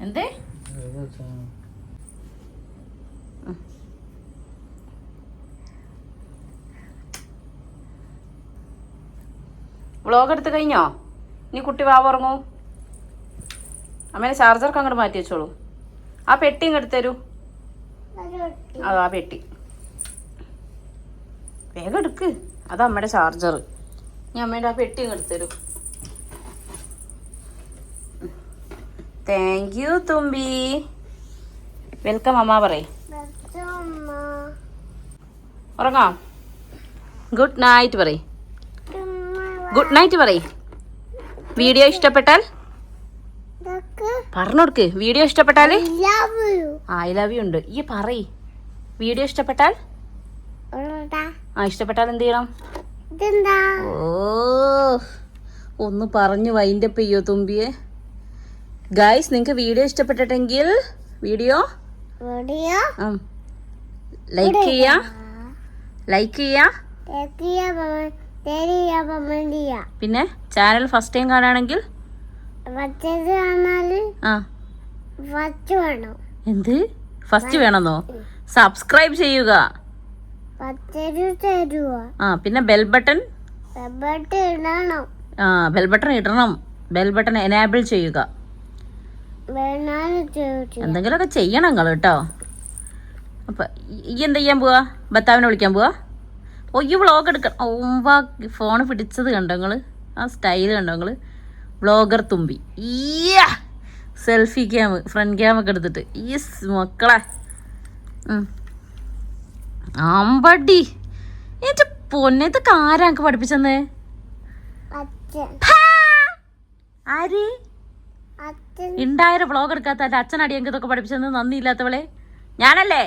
എന്തേ? വ്ളോഗ് എടുത്ത് കഴിഞ്ഞോ? ഇനി കുട്ടി വാവുറങ്ങൂ. അമ്മേനെ ചാർജർക്ക് അങ്ങോട്ട് മാറ്റി വെച്ചോളൂ. ആ പെട്ടി ഇങ്ങ് എടുത്തരൂ. ആ പെട്ടി വേഗം എടുക്ക്. അത് അമ്മയുടെ ചാർജർ. ഞാൻ അമ്മയുടെ ആ പെട്ടി ഇങ്ങ് എടുത്തരൂ. താങ്ക് യു തുമ്പി. വെൽക്കം അമ്മ പറയ്. ഉറങ്ങാം. ഗുഡ് നൈറ്റ് പറയ്. ഗുഡ് നൈറ്റ് പറയ്. വീഡിയോ ഇഷ്ടപ്പെട്ടാൽ പറഞ്ഞോടുക്ക്. വീഡിയോ ഇഷ്ടപ്പെട്ടാൽ ഐ ലവ് യു ഉണ്ട്. ഈ പറയ്. വീഡിയോ ഇഷ്ടപ്പെട്ടാൽ ഇഷ്ടപ്പെട്ടാൽ എന്ത് ചെയ്യണം? ഒന്ന് പറഞ്ഞു വൈൻഡപ്പ് ചെയ്യോ തുമ്പിയെ. ഗൈസ്, നിങ്ങൾക്ക് വീഡിയോ ഇഷ്ടപ്പെട്ടിട്ടെങ്കിൽ വീഡിയോ ലൈക്ക് ചെയ്യാ. പിന്നെ ചാനൽ ഫസ്റ്റ് ടൈം കാണുകയാണെങ്കിൽ എന്ത് ഫസ്റ്റ് വേണമെന്നോ? സബ്സ്ക്രൈബ് ചെയ്യുക. പിന്നെ ബെൽ ബട്ടൺ ബെൽ ബട്ടൺ ഇടണം. ബെൽ ബട്ടൺ എനേബിൾ ചെയ്യുക. എന്തെങ്കിലുമൊക്കെ ചെയ്യണം നിങ്ങൾ കേട്ടോ. അപ്പൊ ഈ എന്താ ചെയ്യാൻ പോവാ? ഭർത്താവിനെ വിളിക്കാൻ പോവാ? ഈ വ്ളോഗ് എടുക്കണം. ഓമ്പാ ഫോൺ പിടിച്ചത് കണ്ടോ നിങ്ങള്? ആ സ്റ്റൈൽ കണ്ടോ നിങ്ങള്? വ്ളോഗർ തുമ്പി. സെൽഫി ക്യാം, ഫ്രണ്ട് ക്യാമൊക്കെ എടുത്തിട്ട്. മക്കളെ ആമ്പടി എന്റെ പൊന്നത്തൊക്കെ ആരാ എനിക്ക് പഠിപ്പിച്ചെന്ന്? ആര് ഉണ്ടായ വ്ളോഗ് എടുക്കാത്ത എന്റെ അച്ഛനടി എനിക്ക് ഇതൊക്കെ പഠിപ്പിച്ചെന്ന്? നന്ദിയില്ലാത്തവളെ ഞാനല്ലേ?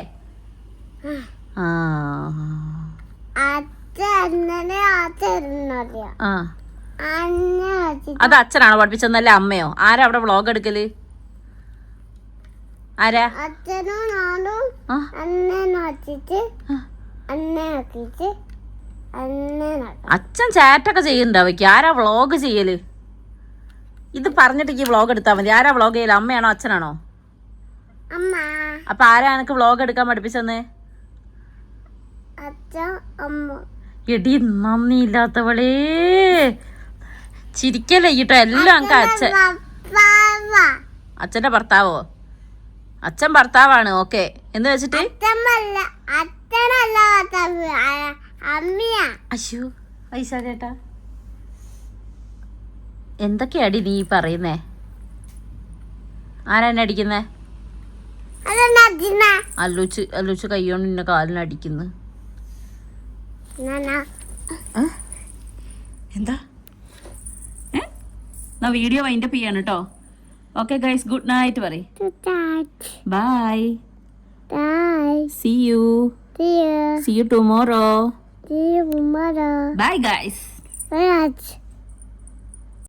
അത് അച്ഛനാണോ പഠിപ്പിച്ചെന്നല്ലേ? അമ്മയോ? ആരാ അവിടെ വ്ളോഗ് എടുക്കല്? ആരാ? അച്ഛൻ ചാറ്റൊക്കെ ചെയ്യുന്നുണ്ടാവയ്ക്ക്. ആരാ വ്ളോഗ് ചെയ്യല്? ഇത് പറഞ്ഞിട്ട് ഈ വ്ളോഗ് എടുത്താൽ മതി. ആരാ വ്ളോഗ് ചെയ്യല്? അമ്മയാണോ അച്ഛനാണോ? അപ്പൊ ആരാ എനിക്ക് വ്ളോഗ് എടുക്കാൻ പഠിപ്പിച്ചെന്ന്? എടി നന്ദിയില്ലാത്തവളേ, ചിരിക്കല്ലേ കേട്ടോ. എല്ലാം എനിക്ക് അച്ഛൻ. അച്ഛന്റെ ഭർത്താവോ? അച്ഛൻ ഭർത്താവാണ്. ഓക്കെ എന്ന് വെച്ചിട്ട് അശ്ശോ പൈസ ചേട്ടാ, എന്തൊക്കെയാടി നീ പറയുന്നേ? ആരാ എന്നെ അടിക്കുന്നേ? അല്ലൂച്ച് കൈകൊണ്ട് നിന്നെ കാലിനടിക്കുന്നു. എന്താ വീഡിയോ വൈൻഡപ്പ് ചെയ്യാണ് കേട്ടോ. ഓക്കെ ഗൈസ്, ഗുഡ് നൈറ്റ് പറയ്. By. See you tomorrow. Bye guys.